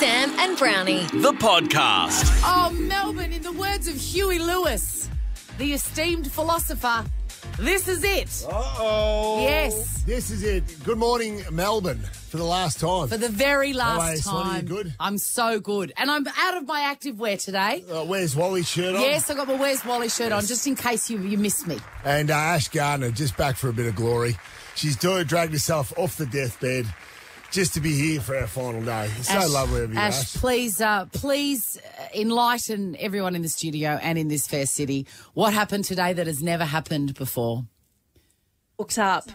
Sam and Brownie. The podcast. Oh, Melbourne, in the words of Huey Lewis, the esteemed philosopher, this is it. Uh-oh. Yes. This is it. Good morning, Melbourne, for the last time. For the very last Swanee, time. you good? I'm so good. And I'm out of my active wear today. Where's Wally's shirt on? Yes, I got my Where's Wally shirt on, just in case you missed me. And Ash Gardner, just back for a bit of glory. She's dragged herself off the deathbed just to be here for our final day. It's so lovely of you, Ash. Please enlighten everyone in the studio and in this fair city. What happened today that has never happened before? Looked up,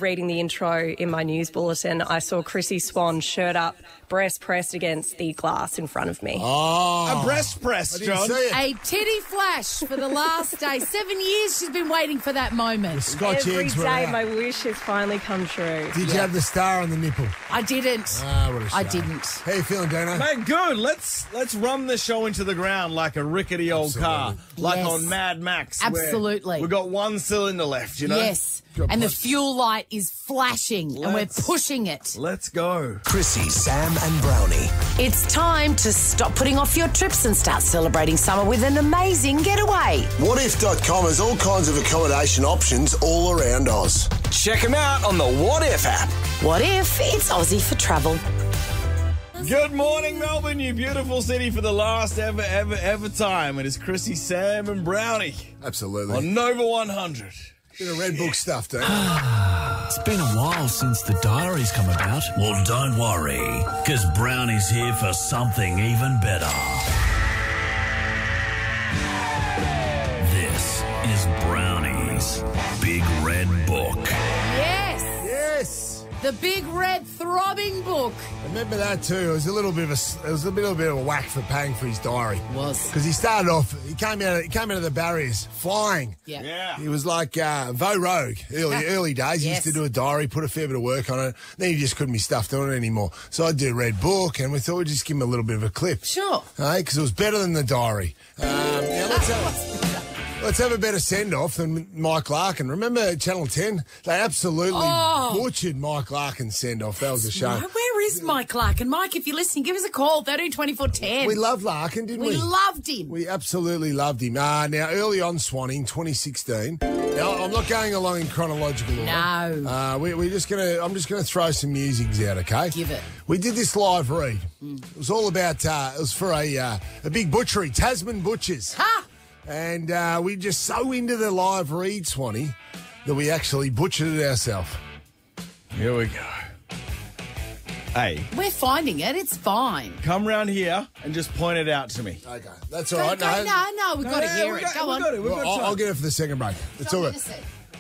reading the intro in my news bulletin, I saw Chrissie Swan shirt up, breast pressed against the glass in front of me. Oh. A breast press, I didn't John. see it. A titty flash for the last day. 7 years she's been waiting for that moment. Scotch Every eggs were day out. my wish has finally come true. Did you have the star on the nipple? I didn't. What a shame. I didn't. How you feeling, Dano? Mate, good. Let's run the show into the ground like a rickety old car, like Yes. on Mad Max. where Absolutely. We've got one cylinder left, you know? Yes. And the fuel light is flashing and we're pushing it. Let's go. Chrissie, Sam and Brownie. It's time to stop putting off your trips and start celebrating summer with an amazing getaway. Whatif.com has all kinds of accommodation options all around Oz. Check them out on the What If app. What if it's Aussie for travel? Good morning, Melbourne, you beautiful city, for the last ever time. It is Chrissie, Sam and Brownie Absolutely. on Nova 100. Bit of Red Book stuff, Dano. It's been a while since the diary's come about. Well, don't worry, because Brownie's here for something even better. This is Brownie's Big Red Book. Yes. Yes. The big red throbbing book. Remember that too. It was a little bit of a whack for paying for his diary. Was. Because he started off. He came out of the barriers flying. Yeah. He was like Vo Rogue early days. He used to do a diary, put a fair bit of work on it. Then he just couldn't be stuffed on it anymore. So I'd do Red Book, and we thought we'd just give him a little bit of a clip. Sure. Because it was better than the diary. Let's have a better send-off than Mike Larkin. Remember Channel 10? They absolutely butchered Mike Larkin's send-off. That was a shame. Where is Mike Larkin? Mike, if you're listening, give us a call, 132410. We loved Larkin, didn't we? We loved him. We absolutely loved him. Now, early on, Swanee, in 2016. Now, I'm not going along in chronological order. No. I'm just gonna throw some musics out, okay? Give it. We did this live read. It was all about. It was for a big butchery, Tasman Butchers. Ha! And we just so into the live read, Swanee, that we actually butchered it ourselves. Here we go. Hey, We're finding it. It's fine. come round here and just point it out to me. Okay, that's all right. No, we've got to hear it. Go on. I'll get it for the second break. It's all good.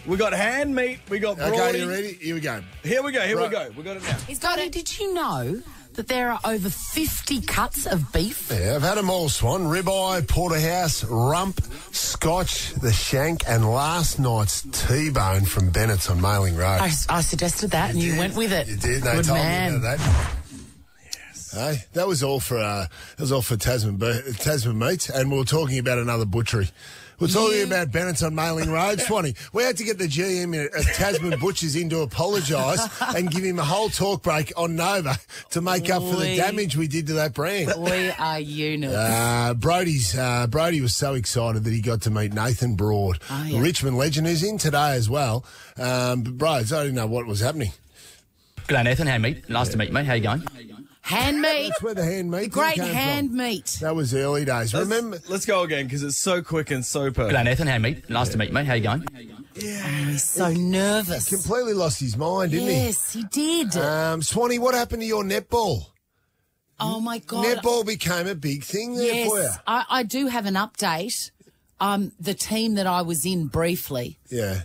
We got hand meat. We got Brodie. Okay, you ready? Here we go. Here we go. Right. We got it now. He's got it. Did you know that there are over 50 cuts of beef? Yeah, I've had them all, Swan. Ribeye, porterhouse, rump, scotch, the shank, and last night's T-bone from Bennett's on Mailing Road. I suggested that and you went with it. You did. They Good told man. me that. Yes. Hey, that was all for Tasman meat, and we were talking about another butchery. We're talking about Bennett's on Mailing Road, Swanee. We had to get the GM at Tasman Butchers in to apologise and give him a whole talk break on Nova to make up for the damage we did to that brand. We are units. Brodie was so excited that he got to meet Nathan Broad, the Richmond legend, who's in today as well. But Bros, I didn't know what was happening. G'day, Nathan. Hand meat. Nice to meet you, mate. How you going? Hand meat. That's where the hand meat Great came hand from. meat. That was early days. Remember? Let's go again because it's so quick and so perfect. G'day, Nathan. Hand meat. Nice to meet you, mate. How you going? He's so nervous. Completely lost his mind, didn't he? Yes, he did. Swanee, what happened to your netball? Oh, my God. Netball became a big thing there for you. Yes, I do have an update. The team that I was in briefly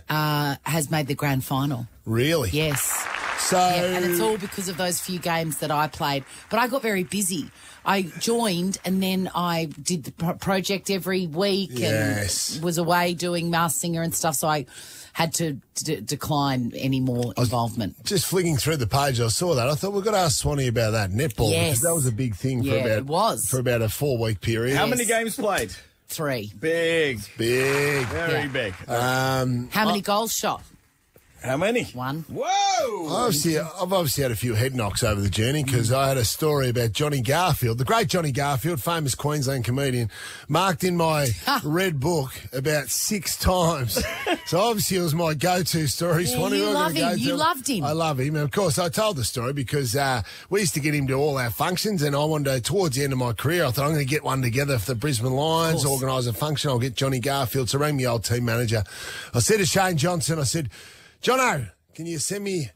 has made the grand final. Really? Yes. So, and it's all because of those few games that I played. But I got very busy. I joined and then I did the project every week and was away doing Masked Singer and stuff, so I had to decline any more involvement. Just flicking through the page, I saw that. I thought we've got to ask Swanee about that netball because that was a big thing for about a 4-week period. How many games played? 3. Big. Big. Very big. How many goals shot? How many? One. Whoa! I've obviously had a few head knocks over the journey because I had a story about Johnny Garfield, the great Johnny Garfield, famous Queensland comedian, marked in my red book about 6 times. So obviously it was my go-to story. Yeah, you love him. You loved him. I love him. And of course, I told the story because we used to get him to all our functions, and I wanted to, towards the end of my career, I thought I'm going to get one together for the Brisbane Lions, organise a function. I'll get Johnny Garfield. So I rang my old team manager. I said to Shane Johnson, I said, Jono, can you send me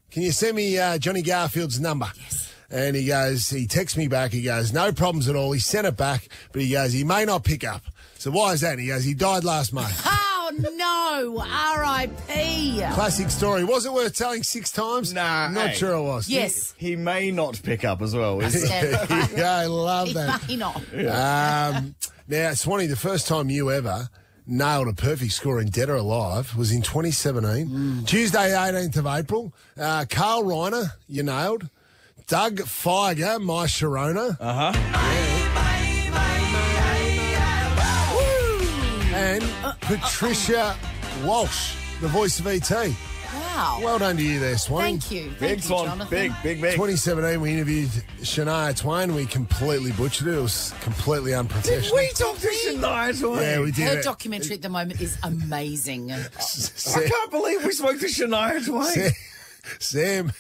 Johnny Garfield's number? Yes. And he texts me back. He goes, no problems at all. He sent it back, but he goes, he may not pick up. So why is that? He goes, he died last May. Oh, no. R.I.P. Classic story. Was it worth telling 6 times? Nah. I'm not sure it was. Yes. He may not pick up as well. Yeah, I love that. He may not. Now, Swanee, the first time you ever nailed a perfect score in Dead or Alive was in 2017. Tuesday, 18th of April. Carl Reiner, you nailed. Doug Feiger, My Sharona. And Patricia Walsh, the voice of E.T. Wow. Well done to you there, Swanee. Thank you. Big Thank you, one. Jonathan. Big. 2017, we interviewed Shania Twain. We completely butchered it. It was completely unprofessional. We talked to Shania Twain. Yeah, we did. Her documentary at the moment is amazing. I can't believe we spoke to Shania Twain. Sam,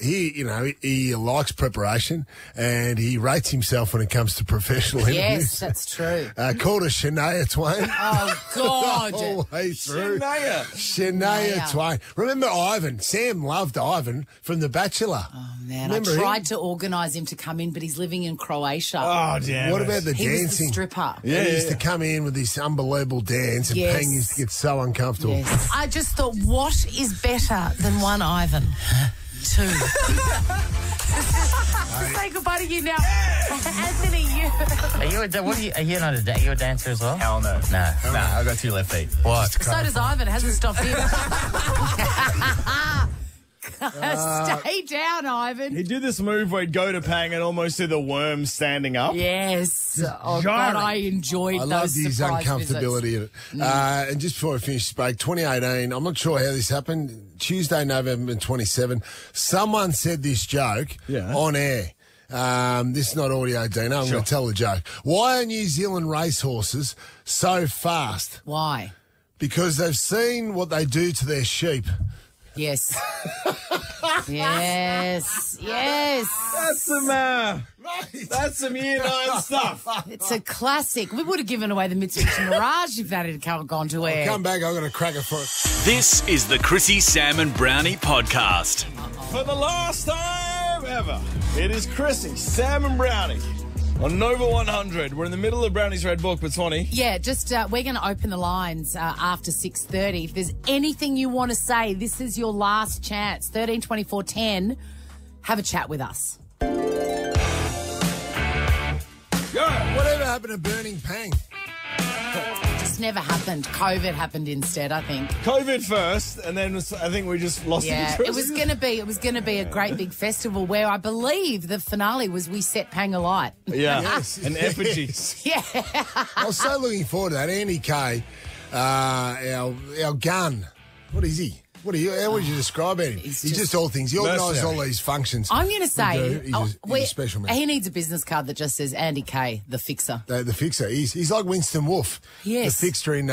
he likes preparation and he rates himself when it comes to professional interviews. Yes, that's true. Called her Shania Twain. Oh, God. The whole way through. Shania Twain. Remember Ivan? Sam loved Ivan from The Bachelor. Oh, man. Remember I tried to organise him to come in, but he's living in Croatia. Oh, damn. What about the he dancing? was the stripper. Yeah, he used to come in with this unbelievable dance and Peng used to get so uncomfortable. Yes. I just thought, what is better than one Ivan? 2. Say goodbye to you now. Anthony, you. Are you a dancer as well? Hell no. No, I've got 2 left feet. What? So does Ivan. Hasn't stopped him. Stay down, Ivan. He'd do this move where he'd go to Pang and almost do the worm standing up. Yes. Oh, God, I enjoyed I those loved his surprise uncomfortability in it. And just before I finish this break, 2018, I'm not sure how this happened. Tuesday, November 27, someone said this joke on air. This is not audio, Dino. I'm going to tell the joke. Why are New Zealand racehorses so fast? Why? Because they've seen what they do to their sheep. Yes. Yes. That's some year 9 stuff. It's a classic. We would have given away the Mitsubishi Mirage if that had gone to air. Come back, I've got a cracker for it. This is the Chrissie, Sam and Brownie podcast. For the last time ever, it is Chrissie, Sam and Brownie on Nova 100. We're in the middle of Brownie's Red Book, but Swanee. Yeah, just we're going to open the lines after 6:30. If there's anything you want to say, this is your last chance. 13 24 10. Have a chat with us. Whatever happened to burning Pang? Just never happened. COVID happened instead, I think. COVID first, and then I think we just lost the interest. It was going to be a great big festival where I believe the finale was we set Pang alight. Yeah, Yes. an effigy. Yeah. I was so looking forward to that. Andy Kay, our gun. What is he? How would you describe him? He's just all things. He organises all these functions. I'm going to say he's a special man. He needs a business card that just says Andy Kay, the fixer. The fixer. He's like Winston Wolfe. Yes. The fixer in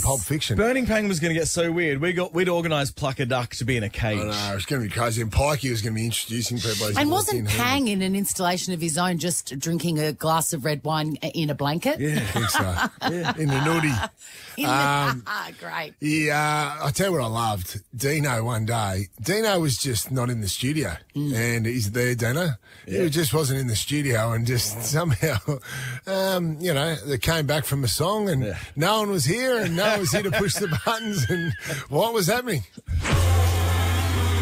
Pulp Fiction. Burning Pang was going to get so weird. We'd organise Pluck a Duck to be in a cage. I know, it's going to be crazy. And Pikey was going to be introducing people. And wasn't Pang in an installation of his own just drinking a glass of red wine in a blanket? Yeah, I think so. In the nudie. Great. Yeah, I tell you what I loved. Dino one day. Dino was just not in the studio. And he's there, Dino. He just wasn't in the studio and just somehow, they came back from a song and no one was here and no one was here to push the buttons and what was happening?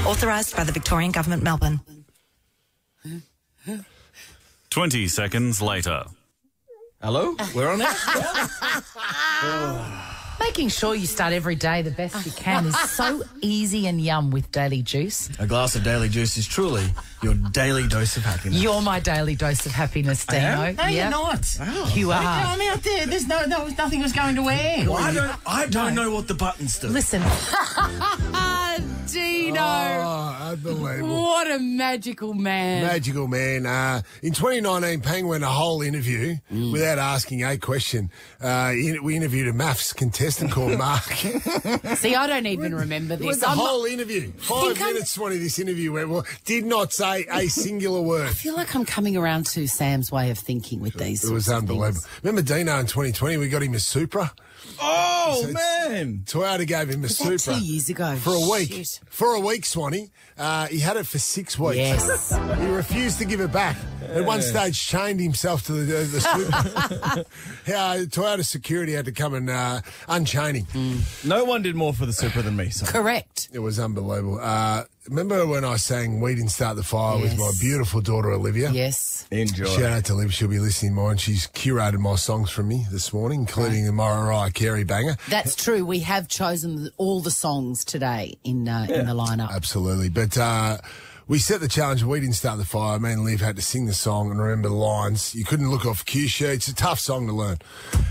Authorised by the Victorian Government, Melbourne. 20 seconds later. Hello? We're on it? Making sure you start every day the best you can is so easy and yum with Daily Juice. A glass of Daily Juice is truly your daily dose of happiness. You're my daily dose of happiness, Dino. No, you're not. Oh. You are. I'm out there. There's nothing was going to wear. Well, I don't know what the buttons do. Listen. Dino. Oh, unbelievable. What a magical man. Magical man. In 2019, Pang went a whole interview without asking a question. We interviewed a maths contestant called Mark. See, I don't even remember this. The whole interview. 5 minutes, Swanee, this interview went. Well, did not say a singular word. I feel like I'm coming around to Sam's way of thinking with these. It was unbelievable. Remember Dino in 2020? We got him a Supra. Oh, man. Toyota gave him a Supra. 2 years ago. For a week. Shit. For a week, Swanee. He had it for 6 weeks. Yes. He refused to give it back. At one stage, chained himself to the Supra. Toyota security had to come and unchain him. No one did more for the Supra than me. So. Correct. It was unbelievable. Remember when I sang We Didn't Start the Fire with my beautiful daughter, Olivia? Yes. Enjoy. Shout out to Liv. She'll be listening to mine. She's curated my songs for me this morning, including the Mariah Carey banger. That's true. We have chosen all the songs today in the lineup. Absolutely. But we set the challenge. We didn't start the fire. Me and Liv had to sing the song and remember the lines. You couldn't look off cue sheets. It's a tough song to learn.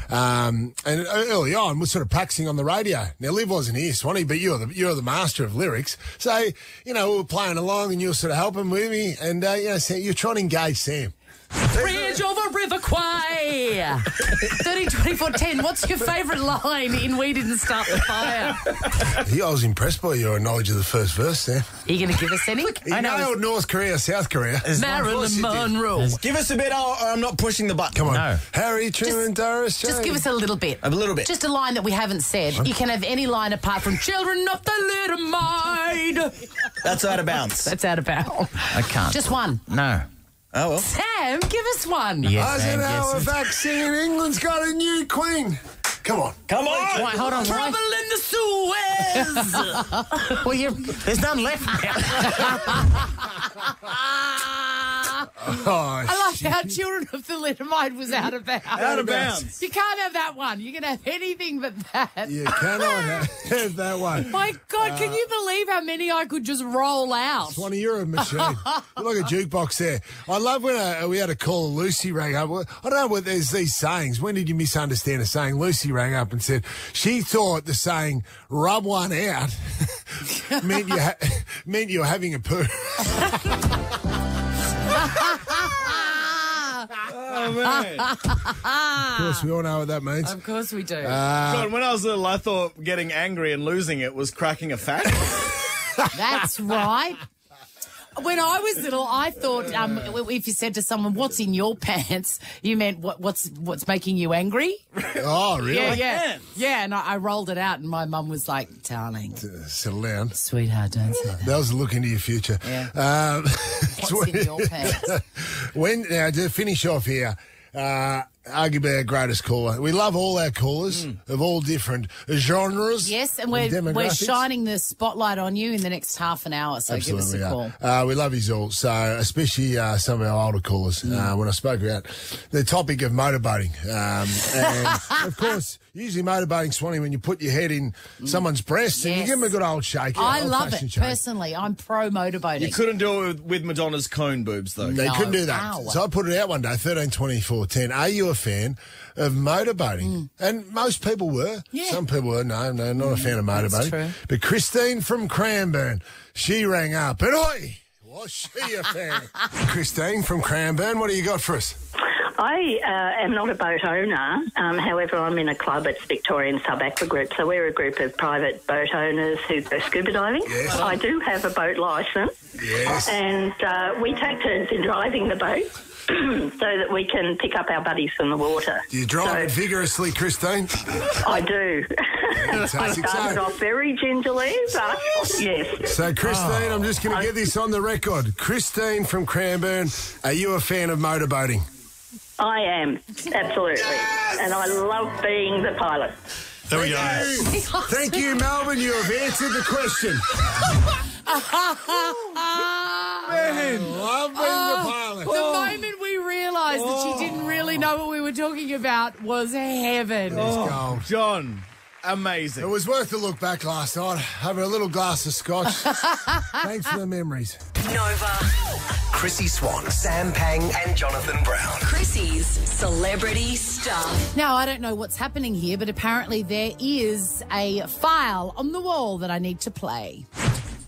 And early on, we're sort of practicing on the radio. Now, Liv wasn't here, Swanee, but you're the master of lyrics. So, we were playing along and you were sort of helping with me. And, you're trying to engage Sam. Bridge over River Kwai. 30-24-10. What's your favourite line in We Didn't Start the Fire? I was impressed by your knowledge of the first verse, Sam. Are you going to give us any? I know North Korea, South Korea. Marilyn Monroe. Give us a bit, or I'm not pushing the button. Come on. No. Harry, Truman, Doris, Just give us a little bit. A little bit. Just a line that we haven't said. You can have any line apart from Children of the Little Maid. That's out of bounds. That's out of bounds. I can't. Just one. No. Oh, well. Sam, give us one. Yes, Sam, Halifax singing England's got a new queen. Come on. Come on. Wait, hold on. Trouble in the Suez. Well, there's none left now. I like how Children of the Little Maid was out of bounds. Out of bounds. You can't have that one. You can have anything but that. You cannot have that one. My God, can you believe how many I could just roll out? Swanee, you're a machine. You're like a jukebox there. I love when we had a caller, Lucy rang up. I don't know what there's these sayings. When did you misunderstand a saying? Lucy rang up and said she thought the saying "rub one out" meant you're having a poo. Oh, man. Of course, we all know what that means. Of course we do. God, when I was little, I thought getting angry and losing it was cracking a fact. That's right. When I was little, I thought if you said to someone, "What's in your pants?" you meant what's making you angry. Oh, really? Yeah. And I rolled it out, and my mum was like, "Darling, settle down, sweetheart, don't say that." That was a look into your future. Yeah. What's in your pants? Now, to finish off here, arguably our greatest caller. We love all our callers of all different genres. Yes, and we're shining the spotlight on you in the next half an hour, so Absolutely, give us a call. We love you all, so especially some of our older callers. When I spoke about the topic of motorboating, and of course, usually motorboating, Swanee, when you put your head in someone's breast and you give them a good old shake. I love it, personally. I'm pro motorboating. You couldn't do it with Madonna's cone boobs, though. They couldn't do that. Ow. So I put it out one day, 13-24-10. Are you a fan of motorboating? And most people were. Yeah. Some people were. No, not a fan of motorboating. That's true. But Christine from Cranbourne, she rang up. And was she a fan? Christine from Cranbourne, what do you got for us? I am not a boat owner. However, I'm in a club. It's Victorian Sub-Aqua Group. So we're a group of private boat owners who go scuba diving. Yes. I do have a boat licence. Yes. And we take turns in driving the boat so that we can pick up our buddies from the water. Do you drive it vigorously, Christine? I do. Fantastic. I started off very gingerly, but yes. So, Christine, I'm just going to get this on the record. Christine from Cranbourne, are you a fan of motorboating? I am, absolutely. Yes! And I love being the pilot. There we go. Thank you, Melbourne. You have answered the question. Man, love being the pilot. The moment we realised that she didn't really know what we were talking about was heaven. Let's go. John, amazing. It was worth a look back last night over a little glass of scotch. Thanks for the memories. Nova. Chrissie Swan, Sam Pang and Jonathan Brown. Chrissie's Celebrity Stuff. Now, I don't know what's happening here, but apparently there is a file on the wall that I need to play.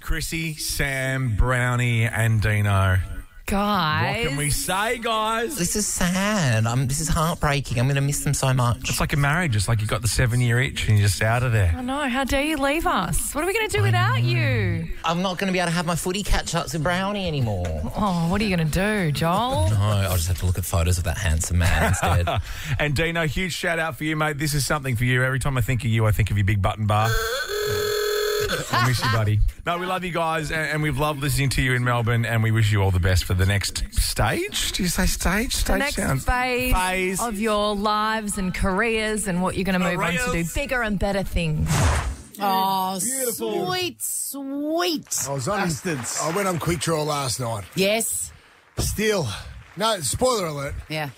Chrissie, Sam, Brownie and Dino. Guys. What can we say, guys? This is sad. This is heartbreaking. I'm going to miss them so much. It's like a marriage. It's like you got the 7-year itch and you're just out of there. I know. How dare you leave us? What are we going to do without you? I'm not going to be able to have my footy catch-ups with Brownie anymore. Oh, what are you going to do, Joel? No, I'll just have to look at photos of that handsome man instead. And Dino, huge shout out for you, mate. This is something for you. Every time I think of you, I think of your big button bar. I miss you, buddy. No, we love you guys, and we've loved listening to you in Melbourne, and we wish you all the best for the next stage. Do you say stage? The next phase of your lives and careers and what you're going to move on to do. Bigger and better things. Oh, beautiful. Sweet. I went on Quick Draw last night. Yes. Still. No, spoiler alert. Yeah.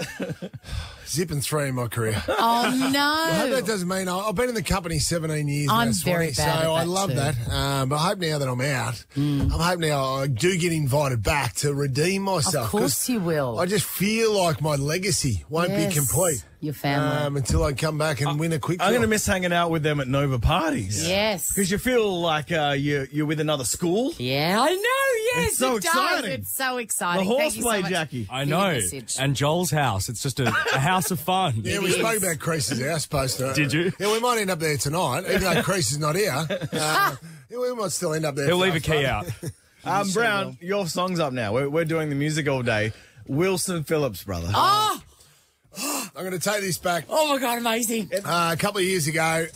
Zipping 3 in my career. Oh, no. I hope that doesn't mean I've been in the company 17 years now. I'm very bad at that I love too. that. But I hope now that I'm out, I hope now I do get invited back to redeem myself. Of course you will. I just feel like my legacy won't be complete. Your family. Until I come back and win a Quick Draw. I'm going to miss hanging out with them at Nova parties. Yes. Because you feel like you're with another school. Yeah, I know. Yes, It's so exciting. It's so exciting. The Thank you so horseplay, much Jackie. I know. And Joel's house. It's just a house of fun. Yeah, we spoke about Crease's house poster. Did you? Yeah, we might end up there tonight, even though Crease is not here. We might still end up there. He'll leave a key out. Brown, your song's up now. We're doing the music all day. Wilson Phillips, brother. Oh! I'm going to take this back. Oh, my God, amazing. A couple of years ago,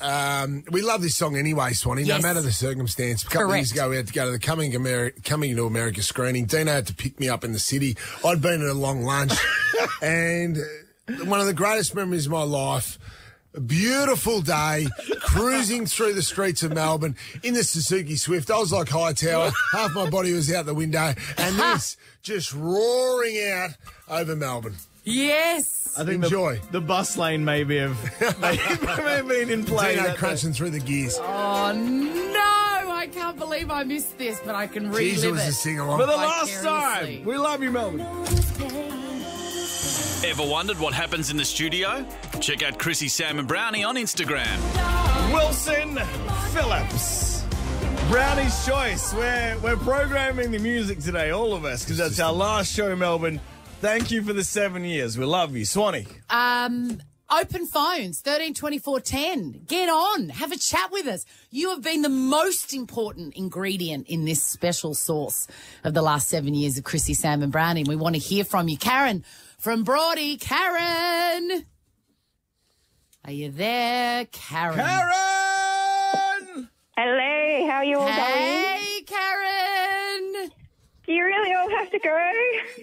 we love this song anyway, Swanee, no matter the circumstance. A couple of years ago, we had to go to the Coming to America screening. Dino had to pick me up in the city. I'd been at a long lunch. And one of the greatest memories of my life, a beautiful day, cruising through the streets of Melbourne in the Suzuki Swift. I was like Hightower. Half my body was out the window. And this just roaring out over Melbourne. Yes. I think Enjoy. The bus lane may been in play. Dino crunching through the gears. Oh, no. I can't believe I missed this, but I can relive Jeez, it was it. a sing-along. For the last time. We love you, Melbourne. Ever wondered what happens in the studio? Check out Chrissie, Sam and Brownie on Instagram. Wilson Phillips. Brownie's Choice. We're programming the music today, all of us, because that's our last show in Melbourne. Thank you for the 7 years. We love you. Swanee. Open phones, 13 24 10. Get on. Have a chat with us. You have been the most important ingredient in this special sauce of the last 7 years of Chrissie, Sam and Brownie. We want to hear from you. Karen from Brodie. Karen! Are you there, Karen? Karen! Hello, how are you all going? Hey, Karen! Do you really all have to go?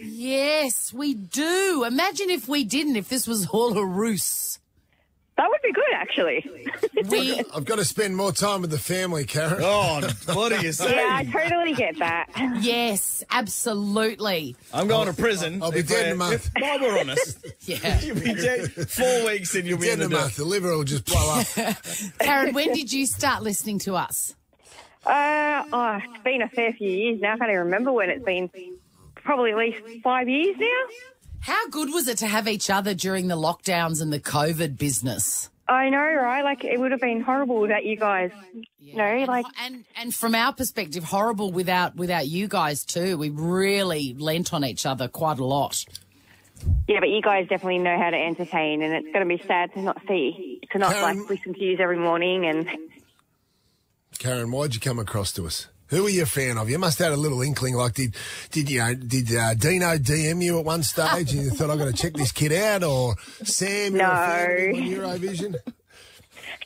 Yes, we do. Imagine if we didn't, if this was all a ruse. That would be good, actually. I've got to spend more time with the family, Karen. Oh, what are you saying? Yeah, I totally get that. Yes, absolutely. I'm going to prison. I'll be dead in a month. Well, we're honest. Yeah. You'll be dead 4 weeks and you'll be Dead in a month. The liver will just blow up. Karen, when did you start listening to us? It's been a fair few years now. I can't even remember when it's been. Probably at least 5 years now. How good was it to have each other during the lockdowns and the COVID business? I know, right? Like, it would have been horrible without you guys. Yeah. You know, like... And from our perspective, horrible without you guys too. We really lent on each other quite a lot. Yeah, but you guys definitely know how to entertain, and it's going to be sad to not Karen, like listen to you every morning. And Karen, why'd you come across to us? Who were you a fan of? You must have had a little inkling. Like, did Dino DM you at one stage and you thought, I've got to check this kid out? Or Sam, you're a fan of Eurovision?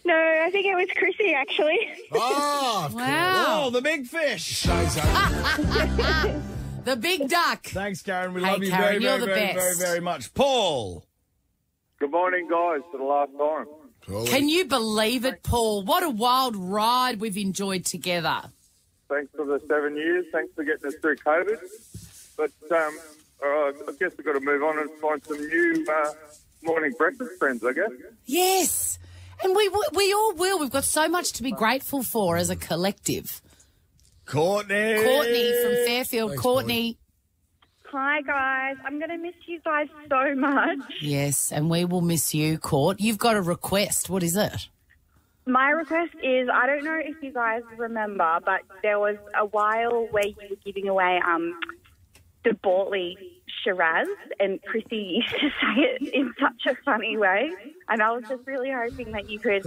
No, I think it was Chrissie, actually. Oh, of wow. Oh, the big fish. The big duck. Thanks, Karen. We Hey, love you Karen, you're the very best. much. Paul. Good morning, guys, for the last time. Can you believe it, Paul? What a wild ride we've enjoyed together. Thanks for the 7 years. Thanks for getting us through COVID. But I guess we've got to move on and find some new morning breakfast friends, I guess. Yes. And we all will. We've got so much to be grateful for as a collective. Courtney from Fairfield. Thanks, Courtney. Hi, guys. I'm going to miss you guys so much. Yes, and we will miss you, Court. You've got a request. What is it? My request is, I don't know if you guys remember, but there was a while where you were giving away the Bortley Shiraz, and Chrissie used to say it in such a funny way. And I was just really hoping that you could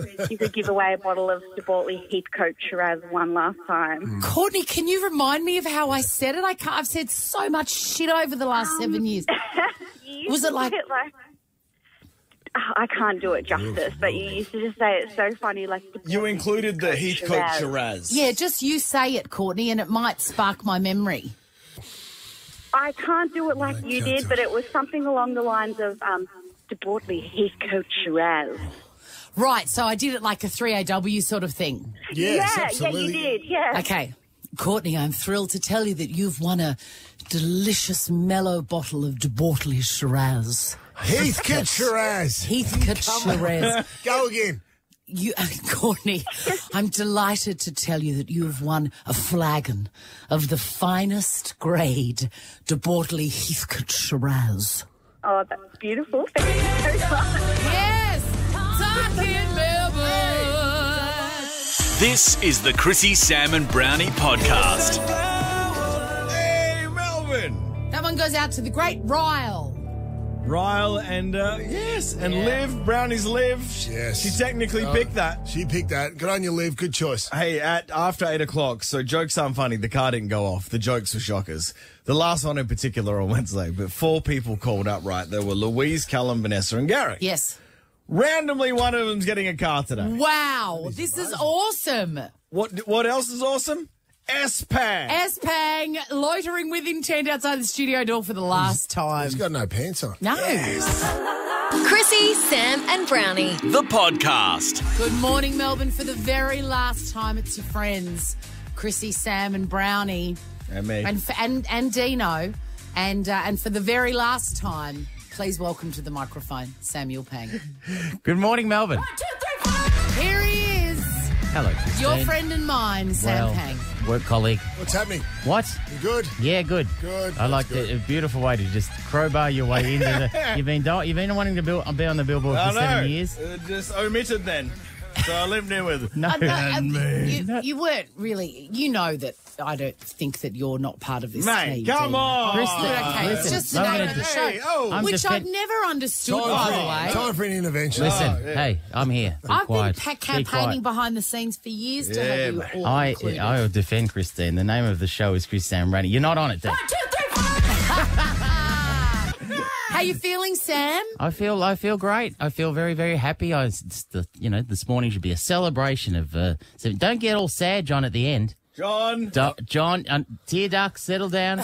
give away a bottle of the Bortley Heathcote Shiraz one last time. Courtney, can you remind me of how I said it? I've said so much shit over the last 7 years. Was it like... I can't do it justice, but you used to just say it so funny. Like you included the Heathcote Shiraz. Yeah, just you say it, Courtney, and it might spark my memory. I can't do it like you did, but it was something along the lines of the Bortley Heathcote Shiraz. Right, so I did it like a 3AW sort of thing. Yes, absolutely. Yeah, you did, yeah. Okay. Courtney, I'm thrilled to tell you that you've won a delicious mellow bottle of de Bortley Shiraz. Heathcote Shiraz. Heathcote Shiraz. Go again. Courtney, I'm delighted to tell you that you have won a flagon of the finest grade de Bortley Heathcote Shiraz. Oh, that's beautiful. Thank you so much. Yes! Talking Melbourne! This is the Chrissie, Sam and Brownie podcast. Hey, Melbourne! That one goes out to the great Ryle. Ryle and, Liv, Brownie's Liv. Yes. She technically picked that. She picked that. Good on you, Liv. Good choice. Hey, after 8 o'clock, so jokes aren't funny. The car didn't go off. The jokes were shockers. The last one in particular on Wednesday, but 4 people called up right. There were Louise, Callum, Vanessa and Gary. Yes. Randomly, one of them's getting a car today. Wow, this is awesome. What else is awesome? S-Pang. S-Pang, loitering with intent outside the studio door for the last time. He's got no pants on. No. Yes. Chrissie, Sam and Brownie. The podcast. Good morning, Melbourne. For the very last time, it's your friends, Chrissie, Sam and Brownie. And me. And Dino. And for the very last time, please welcome to the microphone, Samuel Pang. Good morning, Melbourne. 1, 2, 3, 4. Here he is. Hello, Christine. Your friend and mine, Sam Pang. Work colleague. What's happening? What? You good? Yeah, good. Good. I like a beautiful way to just crowbar your way into the. You've been wanting to be on the billboard for 7 years. Just omitted then. So I lived in with it. No, you weren't really. You know that I don't think that you're not part of this Mate, team. come on. Okay, it's just the name of the show, which I've never understood, by the way. Time for an intervention. Listen, hey, I'm here. I've been campaigning behind the scenes for years to have you all included. I will defend Christine. The name of the show is Chris Sam Brownie. You're not on it, Dave. 1, 2, 3, 4. How you feeling, Sam? I feel great. I feel very, very happy. This morning should be a celebration of. So don't get all sad, John, at the end. John, tear ducts, settle down.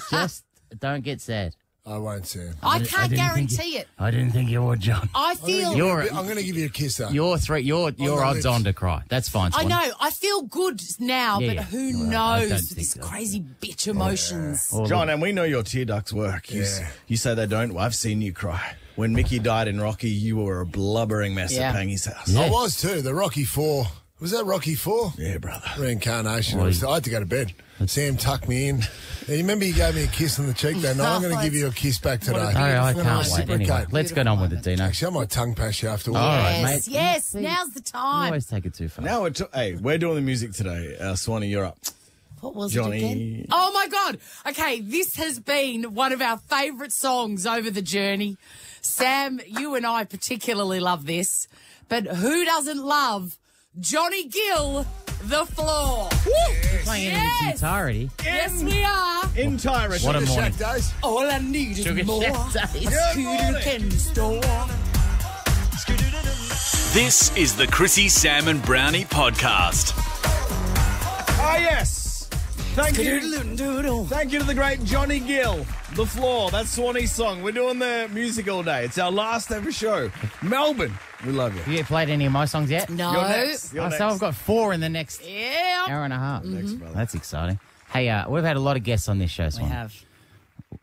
Just don't get sad. I won't, Sam. I can't guarantee it. I didn't think you would, John. I feel I'm going to give you a kiss, though. You're odds on to cry. That's fine. I know. I feel good now, but who knows this crazy bitch emotions. Yeah. John, and we know your tear ducts work. You say they don't. Well, I've seen you cry. When Mickey died in Rocky, you were a blubbering mess at Pangy's house. Yeah. I was too. The Rocky 4. Was that Rocky 4? Yeah, brother. Reincarnation. I had to go to bed. Sam tucked me in. You remember you gave me a kiss on the cheek that night? I'm going to give you a kiss back today. I can't wait. Anyway, let's get on with it, Dino. Actually, I might tongue pass you after all. Right, mate. Yes, now's the time. You always take it too far. Now we're doing the music today. Swanee, you're up. What was Johnny. it again? Oh, my God. Okay, this has been one of our favourite songs over the journey. Sam, you and I particularly love this. But who doesn't love Johnny Gill, The Floor? We're playing it in its entirety. Yes, we are. Entirety. What a morning. All I need is Sugar more. Shack days. A scooter candy store. This is the Chrissie, Sam and Brownie podcast. Ah, yes. Thank you. Thank you to the great Johnny Gill. The Floor. That's Swanee's song. We're doing the music all day. It's our last ever show. Melbourne, we love you. You played any of my songs yet? No. You're next. So I've got 4 in the next hour and a half. Next, brother. That's exciting. Hey, we've had a lot of guests on this show, Swan.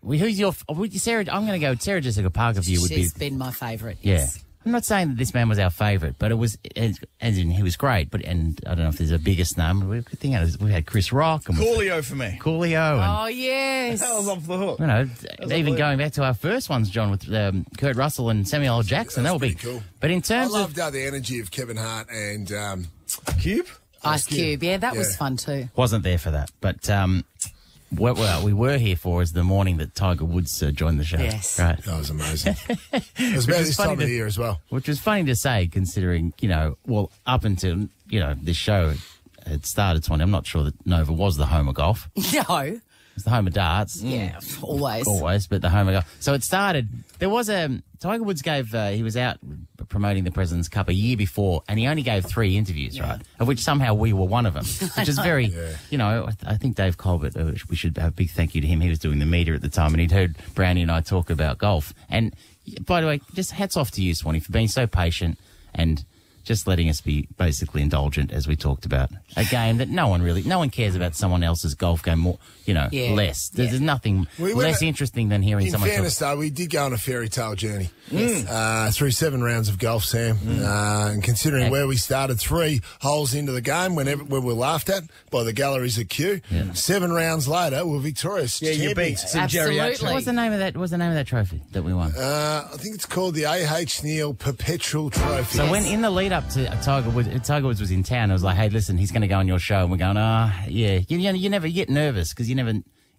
We have. Who's your... Sarah, I'm going to go with Sarah Jessica Parker for you. She's been my favourite, Yeah. yes. I'm not saying that this man was our favourite, but it was, as in he was great. But and I don't know if there's a biggest name. We had Chris Rock and Coolio for me. Coolio. And, Oh, yes. That was off the hook. you know, even going back to our first ones, John, with Kurt Russell and Samuel L. Jackson, that would be cool. But in terms I loved the energy of Kevin Hart and Cube. Ice Cube. Yeah, that was fun too. wasn't there for that, but what we were here for is the morning that Tiger Woods joined the show. Yes. Right. that was amazing. It was about this time of year as well. Which was funny to say, considering, up until, this show had started, Swanee, I'm not sure that Nova was the home of golf. No. It's the home of darts. Yeah, always. Always, but the home of golf. So it started, there was Tiger Woods gave, he was out promoting the President's Cup a year before, and he only gave 3 interviews, right? Of which somehow we were one of them, which is very, I think Dave Colbert, we should have a big thank you to him. He was doing the media at the time, and he'd heard Brownie and I talk about golf. And by the way, just hats off to you, Swanee, for being so patient and just letting us be basically indulgent, as we talked about. A game that no one cares about someone else's golf game more, less. There's nothing less interesting than hearing someone talk. In fairness, though, we did go on a fairy tale journey through 7 rounds of golf, Sam. And considering where we started 3 holes into the game, when we were laughed at by the galleries at Kew, 7 rounds later, we're victorious. Yeah, you beat some geriatric. What was the name of that trophy that we won? I think it's called the A.H. Neil Perpetual Trophy. So when in the lead up to Tiger Woods was in town, I was like, hey, listen, he's going to go on your show, and we're going, yeah. You never get nervous because you never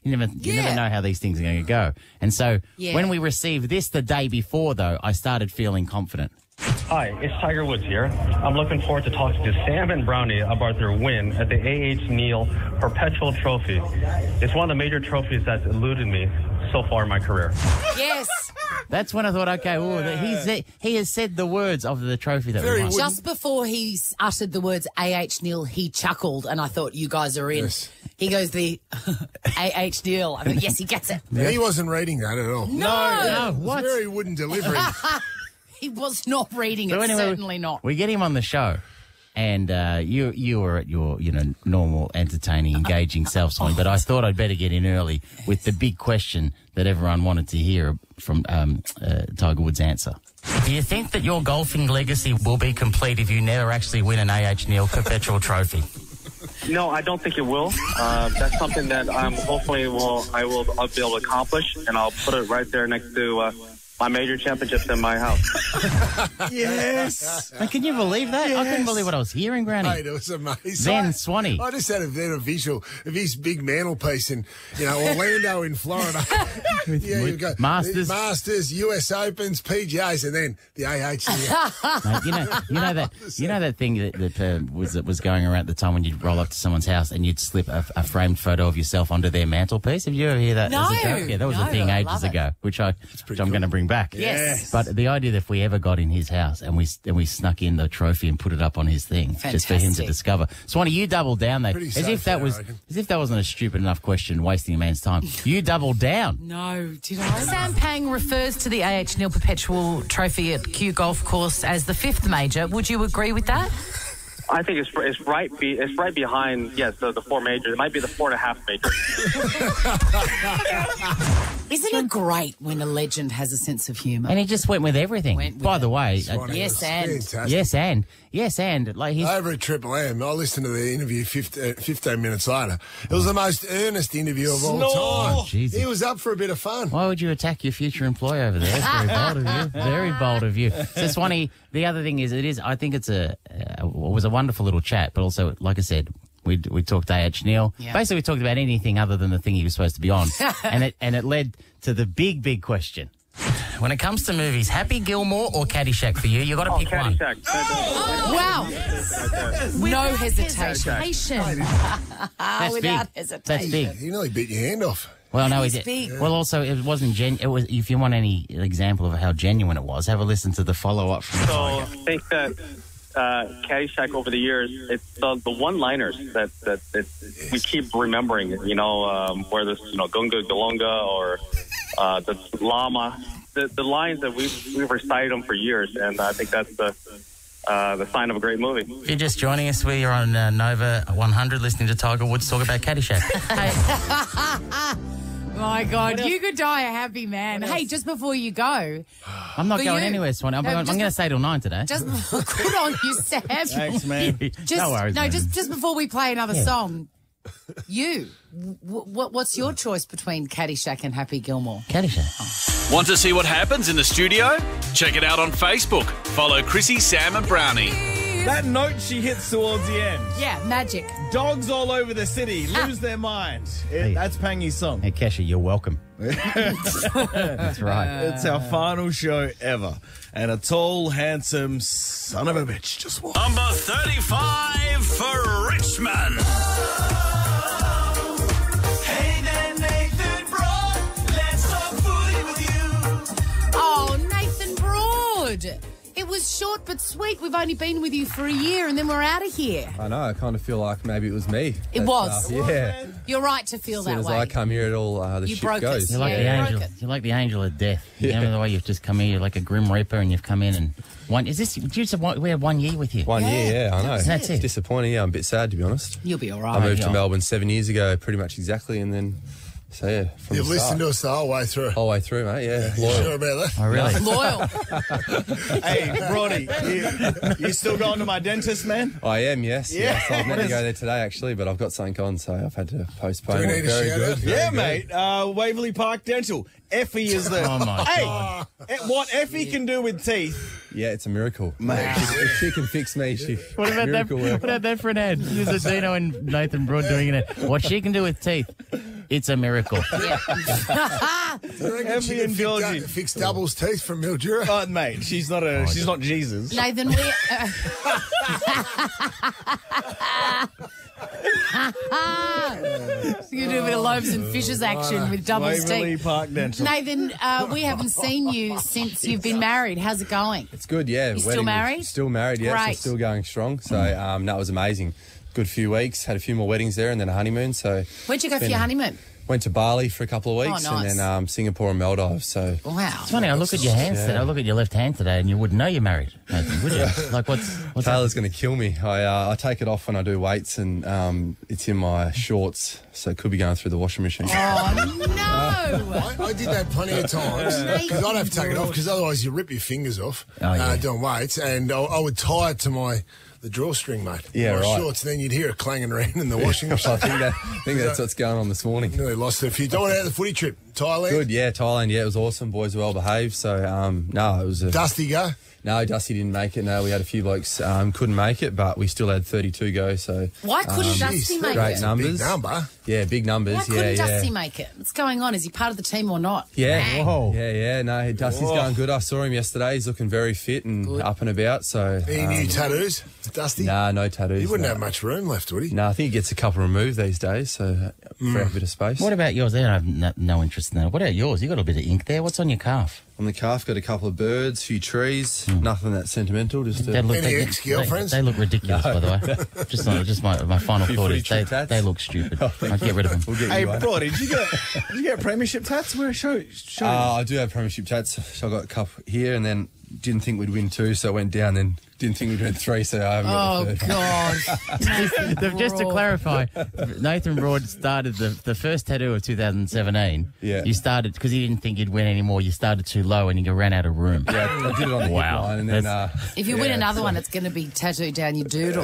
know how these things are going to go. And so when we received this the day before, though, I started feeling confident. Hi, it's Tiger Woods here. I'm looking forward to talking to Sam and Brownie about their win at the A.H. Neil Perpetual Trophy. It's one of the major trophies that's eluded me so far in my career. Yes. That's when I thought, okay, he has said the words of the trophy that we won. Just before he uttered the words A.H. Neil, he chuckled, and I thought, you guys are in. Yes. He goes, the A.H. Neil. I thought, yes, he gets it. Yeah. He wasn't reading that at all. No. It was very wooden delivery. He was not reading it, certainly not. We get him on the show, and you were at your normal, entertaining, engaging self, Swanee, but I thought I'd better get in early with the big question that everyone wanted to hear from Tiger Woods' answer. Do you think that your golfing legacy will be complete if you never actually win an A.H. Neil Perpetual Trophy? No, I don't think it will. That's something that hopefully I'll be able to accomplish, and I'll put it right there next to my major championships in my house. Yes. Can you believe that? Yes. I couldn't believe what I was hearing, Brownie. Mate, it was amazing. Then Swanee. I just had a visual of his big mantelpiece in, Orlando in Florida. You've got Masters, US Opens, PGAs, and then the AH. Mate, you know that thing that was going around at the time when you'd roll up to someone's house and you'd slip a framed photo of yourself onto their mantelpiece? Have you ever heard that? No. Yeah, that was a thing ages ago, which I'm going to bring back. Yes. But the idea that if we ever got in his house and we snuck in the trophy and put it up on his thing, just for him to discover. Swanee, you doubled down there as if that wasn't a stupid enough question, wasting a man's time. You doubled down. No, did I? Sam Pang refers to the A.H. Neil Perpetual Trophy at Kew Golf Course as the 5th major. Would you agree with that? I think it's right behind, the 4 majors. It might be the 4.5 major. Isn't it great when a legend has a sense of humour? And he just went with everything. By the way, yes, and like he's over at Triple M. I listened to the interview 15 minutes later. It was the most earnest interview of all time. Jesus. He was up for a bit of fun. Why would you attack your future employee over there? That's very bold of you. Very bold of you. So Swanee, the other thing is, I think it was a wonderful little chat, but also, like I said, we talked A.H. Neil. Yeah. Basically, we talked about anything other than the thing he was supposed to be on, and it led to the big question. When it comes to movies, Happy Gilmore or Caddyshack for you? You got to pick one. Wow. No hesitation. Without hesitation. That's big. You nearly beat your hand off. Well, no, He's big. Well, also, it wasn't It was. If you want any example of how genuine it was, have a listen to the follow-up from I think that Caddyshack over the years, it's the one-liners that we keep remembering. Where this, Gunga Galunga or the llama, the lines that we've recited them for years, and I think that's the sign of a great movie. If you're just joining us, we're on Nova 100 listening to Tiger Woods talk about Caddyshack. My God, you could die a happy man. Hey, just before you go. I'm not going anywhere, Swanee. I'm going to stay till 9 today. Just good on you, Sam. Thanks, man. No worries, man. Just before we play another song, what's your choice between Caddyshack and Happy Gilmore? Caddyshack. Want to see what happens in the studio? Check it out on Facebook. Follow Chrissie, Sam and Brownie. That note she hits towards the end. Yeah, magic. Dogs all over the city lose their mind. That's Pangy's song. Hey, Kesha, you're welcome. That's right. It's our final show ever. And a tall, handsome son of a bitch just walked. Number 35 for Richmond. Hey there, Nathan Broad. Let's talk footy with you. Oh, Nathan Broad. It was short but sweet. We've only been with you for a year and then we're out of here. I know. I kind of feel like maybe it was me. It was. Yeah. You're right to feel that way. As soon as I come here, it all the You ship broke goes. us. You're like the angel. You're like the angel of death. You know the way you've just come here. You're like a grim reaper, and you've come in and we had 1 year with you. 1 year, yeah, I know. That's it. It's disappointing. Yeah, I'm a bit sad, to be honest. You'll be all right. I moved to Melbourne 7 years ago, pretty much exactly, and then. So, yeah, from You've the listened start. to us the whole way through. Whole way through, mate, yeah. You Loyal. sure about that? Oh, really? Loyal. Hey, Brodie, you still going to my dentist, man? I am, yes. Yeah. Yes, I was meant to go there today, actually, but I've got something on, so I've had to postpone Do we it. need a Very shout good. out? very Yeah, good. mate. Waverley Park Dental. Effie is the... Oh, my God. What Effie can do with teeth... Yeah, it's a miracle. Mate. If she can fix me, What about that? What about that for an ad? Here's a Zito and Nathan Broad doing it. What she can do with teeth, it's a miracle. Effie and Georgie. Fix Double's teeth from Mildura. Oh, mate, she's not Jesus. Nathan, we... So you do a bit of loaves and fishes action with Double's Waverley teeth. Park Dental. Nathan, we haven't seen you since you've been married. How's it going? It's good, yeah. You still married? Still married, yeah. Great. So still going strong. So that was amazing. Good few weeks. Had a few more weddings there and then a honeymoon. So Where'd you go for your honeymoon? went to Bali for a couple of weeks nice. and then Singapore and Maldives. So wow. It's funny, I look at your hands today. I look at your left hand today and you wouldn't know you're married, Nathan, would you? Like, what's Taylor's going to kill me. I take it off when I do weights and it's in my shorts, so it could be going through the washing machine. Oh, no! I did that plenty of times because I'd have to take it off because otherwise you rip your fingers off doing weights, and I would tie it to the drawstring, mate. Yeah, my right. shorts, then you'd hear it clanging around in the washing machine. I think that's what's going on this morning. Nearly lost a few. What about the footy trip? Thailand? Good, yeah, Thailand, yeah, it was awesome. Boys were well behaved, so, no, it was a... Dusty go? No, Dusty didn't make it. No, we had a few blokes couldn't make it, but we still had 32 go, so... Why couldn't Dusty make great it? numbers. Big number. Yeah, big numbers, Why couldn't Dusty make it? What's going on? Is he part of the team or not? Yeah, yeah, no, Dusty's going good. I saw him yesterday. He's looking very fit and up and about, so... Any new tattoos, Dusty? Nah, no tattoos. He wouldn't no. have much room left, would he? No, I think he gets a couple removed these days, so for a bit of space. What about yours? I have no interest in that. What about yours? You got a bit of ink there. What's on your calf? On the calf, got a couple of birds, a few trees, nothing that sentimental. Just Any ex-girlfriends? They look ridiculous, by the way. Just my final thought is they look stupid. I'd get rid of them. We'll get Hey, you one. Brodie, did you get premiership tats? Where show I do have premiership tats. So I got a couple here, and then didn't think we'd win 2, so I went down. Then didn't think we'd win 3, so I haven't got the third. God. Just to clarify, Nathan Broad started the first tattoo of 2017. Yeah. You started because he didn't think you'd win anymore. You started too low and you ran out of room. Yeah, I did it on the hip line, and then If you win another one, it's going to be tattooed down your doodle.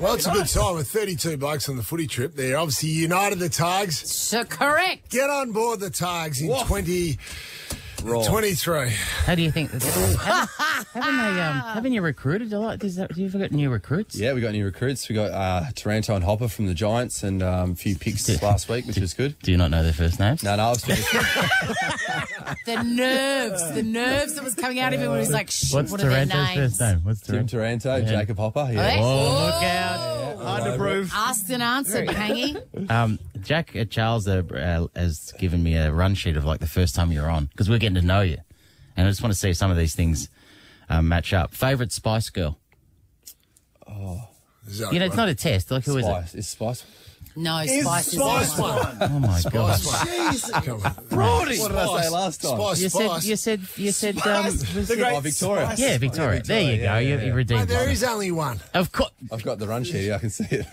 Well, it's a good time with 32 blokes on the footy trip. They're obviously united the Targs. So correct. Get on board the Targs in 2023. How do you think? Haven't you recruited a lot? Do you got new recruits? Yeah, we got new recruits. We got Taranto and Hopper from the Giants, and a few picks last week, which was good. Do you not know their first names? No, I was The nerves that was coming out of him when he was like, shit, What's what are their Taranto's names? first name? What's Tim Taranto, Jacob Hopper. Yeah. Hey. Oh, look out! Hard to prove. Asked and answered, Hangy. Jack Charles has given me a run sheet of like the first time you're on because we're getting to know you, and I just want to see if some of these things match up. Favorite Spice Girl? It's not a test. Like who is it? It's Spice. No, Spice is Spice one. Oh my god! Brodie. What did I say last time? You said The great Victoria. Yeah, Victoria. There you go. You redeemed. Mate, there is only one. Of course. I've got the run sheet here. I can see it.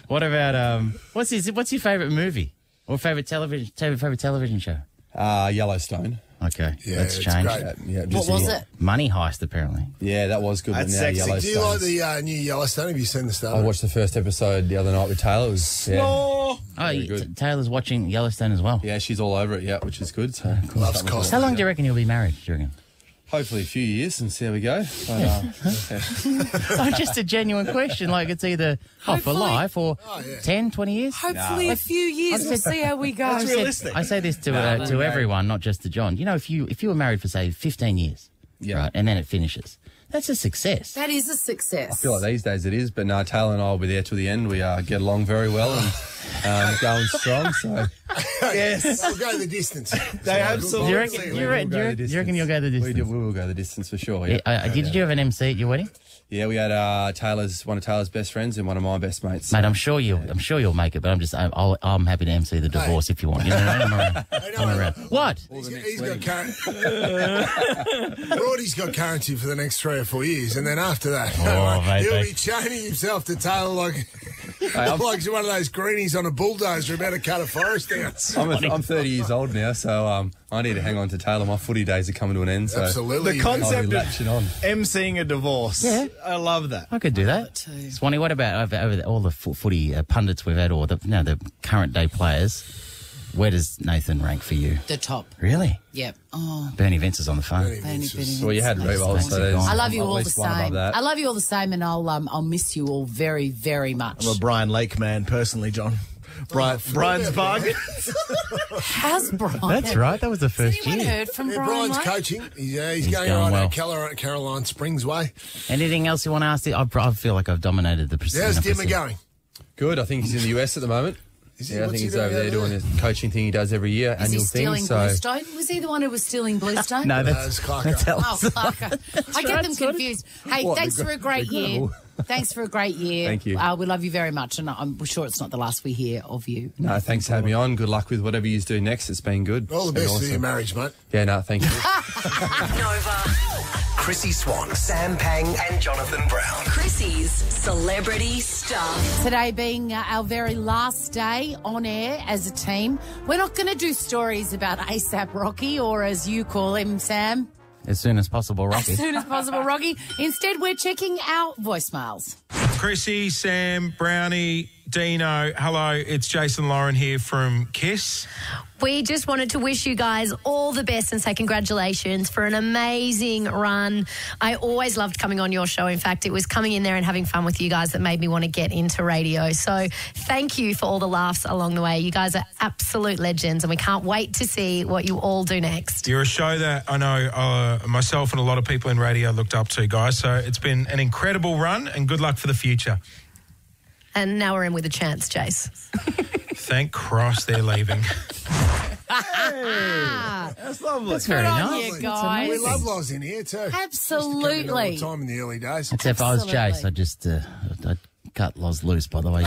What about what's your favourite movie? What favourite television show? Yellowstone. Okay, Yeah, that's it's changed. great. What was it? Money Heist, apparently. Yeah, that was good. That's but now sexy. Yellowstone. Do you like the new Yellowstone? Have you seen the start? I watched the first episode the other night with Taylor. It was, Oh, good. Taylor's watching Yellowstone as well. Yeah, she's all over it, yeah, which is good. So Loves cost. How long do you reckon you'll be married, do you reckon? Hopefully a few years and see how we go. But, Just a genuine question. Like, it's either for Hopefully. life or 10, 20 years? Hopefully a few years. We'll see how we go. I say this to everyone, not just to John. You know, if you were married for, say, 15 years, right, and then it finishes, that's a success. That is a success. I feel like these days it is, but no, Taylor and I will be there till the end. We get along very well and going strong. So Yes. We'll go the distance. They absolutely. You reckon you'll go the distance? We will go the distance for sure. Yeah. Did you have an MC at your wedding? Yeah, we had one of Taylor's best friends and one of my best mates. Mate, I'm sure you'll make it, but I'm happy to MC the divorce if you want. You know, I'm around. What? He's got Brodie's got currency for the next 3 or 4 years, and then after that, he'll be chaining himself to Taylor like one of those greenies on a bulldozer about to cut a forest down. I'm 30 years old now, so I need to hang on to Taylor. My footy days are coming to an end. So absolutely. The concept of emceeing a divorce. Yeah. I love that. I could do that. Swanee, what about over all the footy pundits we've had, or the current day players? Where does Nathan rank for you? The top. Really? Yep. Oh. Bernie Vince is on the phone. Bernie well, you had Rebo, so I love you all the same. I love you all the same, and I'll miss you all very, very much. I'm a Brian Lake man, personally, John. Brian's bargain. How's Brian? That's right. That was the first Has anyone heard from Brian? Brian's Mike? coaching. He's going right out Caroline Springs way. Anything else you want to ask? I feel like I've dominated the proceeding. How's Dimmer going? Good. I think he's in the US at the moment. Is he? I think he's over there doing his coaching thing he does every year, Is annual he stealing thing. Bluestone? Was he the one who was stealing Bluestone? No, that's Clarko. Clarko. I get them confused. Hey, thanks for a great year. Thanks for a great year. Thank you. We love you very much, and I'm sure it's not the last we hear of you. No, thanks for having me on. Good luck with whatever you do next. It's been good. All the best for your marriage, mate. Yeah, no, thank you. Nova. Chrissie Swan, Sam Pang and Jonathan Brown. Chrissie's Celebrity Stuff. Today being our very last day on air as a team, we're not going to do stories about ASAP Rocky, or as you call him, Sam. As soon as possible, Rocky. As soon as possible, Rocky. Instead, we're checking our voicemails. Chrissie, Sam, Brownie, Dino, hello, it's Jason Lauren here from KISS. We just wanted to wish you guys all the best and say congratulations for an amazing run. I always loved coming on your show. In fact, it was coming in there and having fun with you guys that made me want to get into radio. So thank you for all the laughs along the way. You guys are absolute legends, and we can't wait to see what you all do next. You're a show that I know myself and a lot of people in radio looked up to, guys. So it's been an incredible run, and good luck for the future. And now we're in with a chance, Jace. Thank Christ they're leaving. That's lovely. That's very nice. You guys. We love Loz in here too. Absolutely. All the time in the early days. Except if I was Jace, I'd cut Loz loose, by the way.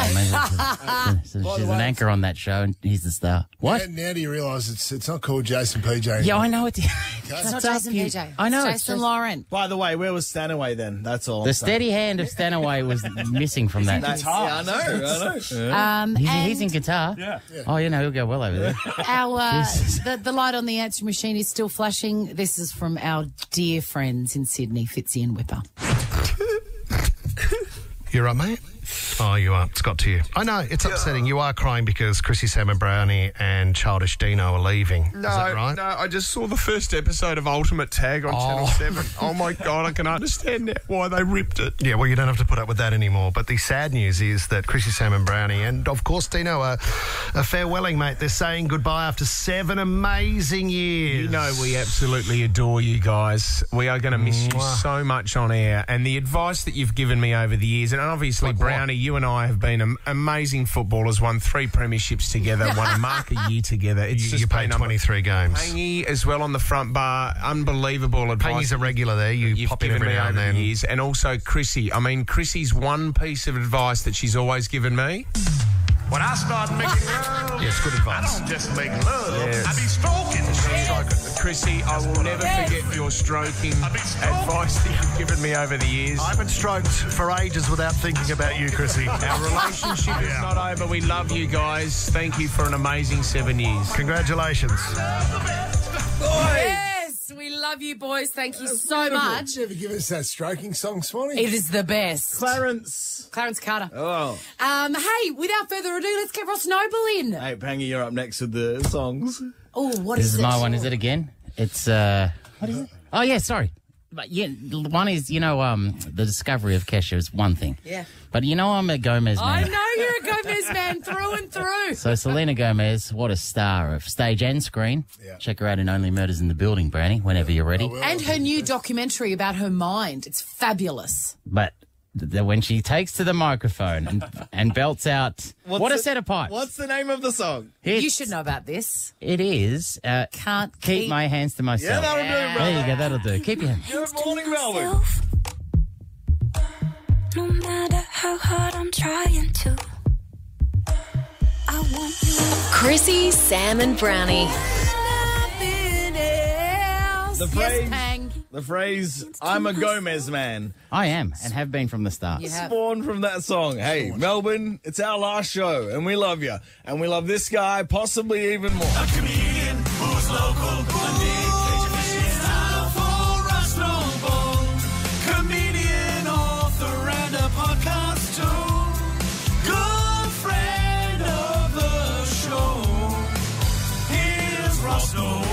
She's an anchor on that show, and he's the star. What? Now do you realise it's not called Jason PJ anymore? Yeah, I know it. It's not Jason PJ. I know. It's Jason Lauren. By the way, where was Stanaway then? That's all. The steady hand of Stanaway was missing from that. Yeah, I know. He's in guitar. Yeah. Oh, he'll go well over there. The light on the answering machine is still flashing. This is from our dear friends in Sydney, Fitzy and Whipper. You're right, mate? Oh, you are. It's got to you. I know, it's upsetting. You are crying because Chrissie, Sam and Brownie and Childish Dino are leaving. Is that right? No, I just saw the first episode of Ultimate Tag on Channel 7. Oh, my God, I can understand now why they ripped it. Yeah, well, you don't have to put up with that anymore. But the sad news is that Chrissie, Sam and Brownie and, of course, Dino are farewelling, mate. They're saying goodbye after 7 amazing years. You know we absolutely adore you guys. We are going to miss you so much on air. And the advice that you've given me over the years, and obviously, Brownie, you and I have been amazing footballers, won 3 premierships together, won a mark a year together. You played 23 games. Pangy as well on the front bar, unbelievable advice. Pangy's a regular there. You've pop in every now and then. Years. And also Chrissie. I mean, Chrissie's one piece of advice that she's always given me. When I start making love, yes, good advice. I don't just make love. Yes. I be stroking. Chrissie, I will never forget your stroking advice that you've given me over the years. I've been stroked for ages without thinking about you, Chrissie. Our relationship is not over. We love you guys. Thank you for an amazing 7 years. Congratulations. Yes, we love you, boys. Thank you so much. Ever give us that stroking song, Swanee? It is the best. Clarence Carter. Oh. Hey, without further ado, let's get Ross Noble in. Hey, Pangy, you're up next with the songs. Oh, what This is is it? my one, is it again? It's, what is it? Oh, yeah, sorry. But yeah, one is, the discovery of Kesha is one thing. Yeah. But I'm a Gomez man. I know you're a Gomez man through and through. So Selena Gomez, what a star of stage and screen. Yeah. Check her out in Only Murders in the Building, Brownie, whenever you're ready. And her new documentary about her mind. It's fabulous. But when she takes to the microphone and belts out, what a set of pipes. What's the name of the song? You should know about this. It is Can't Keep My Hands to Myself. Yeah, that'll do, brother. There you go, that'll do. Keep your hands. Good morning, Melbourne. No matter how hard I'm trying to, I want you. Chrissie, Sam and Brownie. The phrase, I'm a Gomez man. I am, and have been from the start. Spawned from that song. Hey, Melbourne, it's our last show, and we love you. And we love this guy possibly even more. A comedian who's local. Comedian, author, and a podcast too. Good friend of the show. Here's Ross Noble.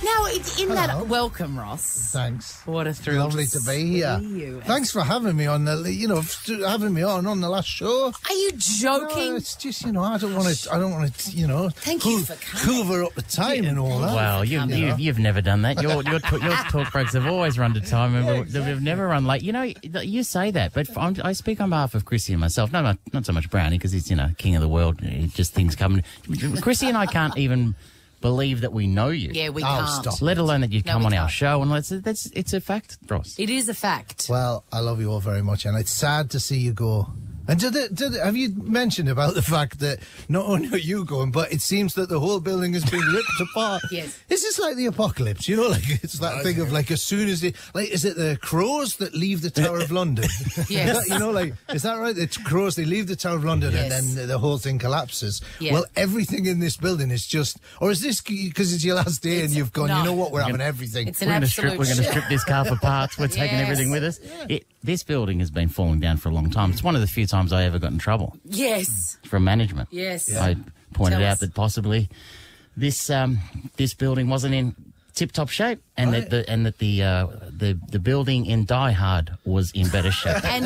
Now, in that... Welcome, Ross. Thanks. What a thrill. Lovely to be here. Thanks for having me on having me on the last show. Are you joking? No, it's just, I don't want to, Thank you for coming. hoover up the time and all that. Well, you've never done that. Your talk breaks have always run to time, and we've never run late. You say that, but I speak on behalf of Chrissie and myself. No, not so much Brownie, because he's king of the world. Just things come. Chrissie and I can't even believe that we know you. Yeah, we can't. Stop. Let alone that you come on our can't. show, and it's a fact, Ross. It is a fact. Well, I love you all very much, and it's sad to see you go. And have you mentioned about the fact that not only are you going, but it seems that the whole building has been ripped apart? Yes. Is this like the apocalypse? It's that thing of as soon as is it the crows that leave the Tower of London? Yes. Is that right? The crows, they leave the Tower of London Yes. and then the whole thing collapses. Yeah. Well, everything in this building is just, or is this because it's your last day and you've gone, no. you know what, we're having everything. It's an We're going absolute to strip this car for parts. We're taking Yes. everything with us. This building has been falling down for a long time. It's one of the few times I ever got in trouble Yes. from management. Yes. I pointed Tell out us. that possibly this building wasn't in tip-top shape, and that the building in Die Hard was in better shape. And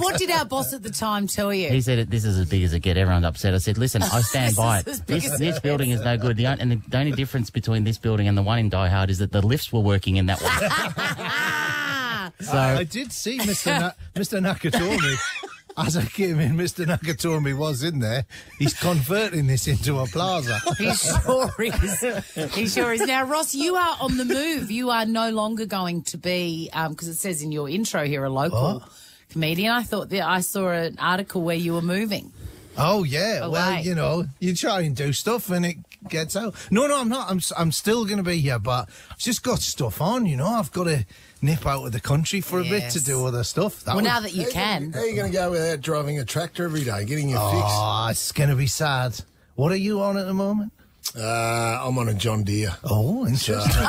what did our boss at the time tell you? He said, this is as big as it get. Everyone's upset. I said, listen, I stand by it. This is as big as This it building is no good. The only difference between this building and the one in Die Hard is that the lifts were working in that one. So I did see Mr. Nakatomi. As I came in, Mr. Nakatomi was in there. He's converting this into a plaza. He sure is. He sure is. Now, Ross, you are on the move. You are no longer going to be, because it says in your intro here, a local comedian. I thought that I saw an article where you were moving. Oh, yeah. Away. Well, you try and do stuff and it gets out. No, I'm not. I'm still going to be here, but I've just got stuff on, I've got to nip out of the country for a bit to do other stuff. Now that you can. How are you going to go without driving a tractor every day, getting your fix? Oh, it's going to be sad. What are you on at the moment? I'm on a John Deere. Oh, interesting.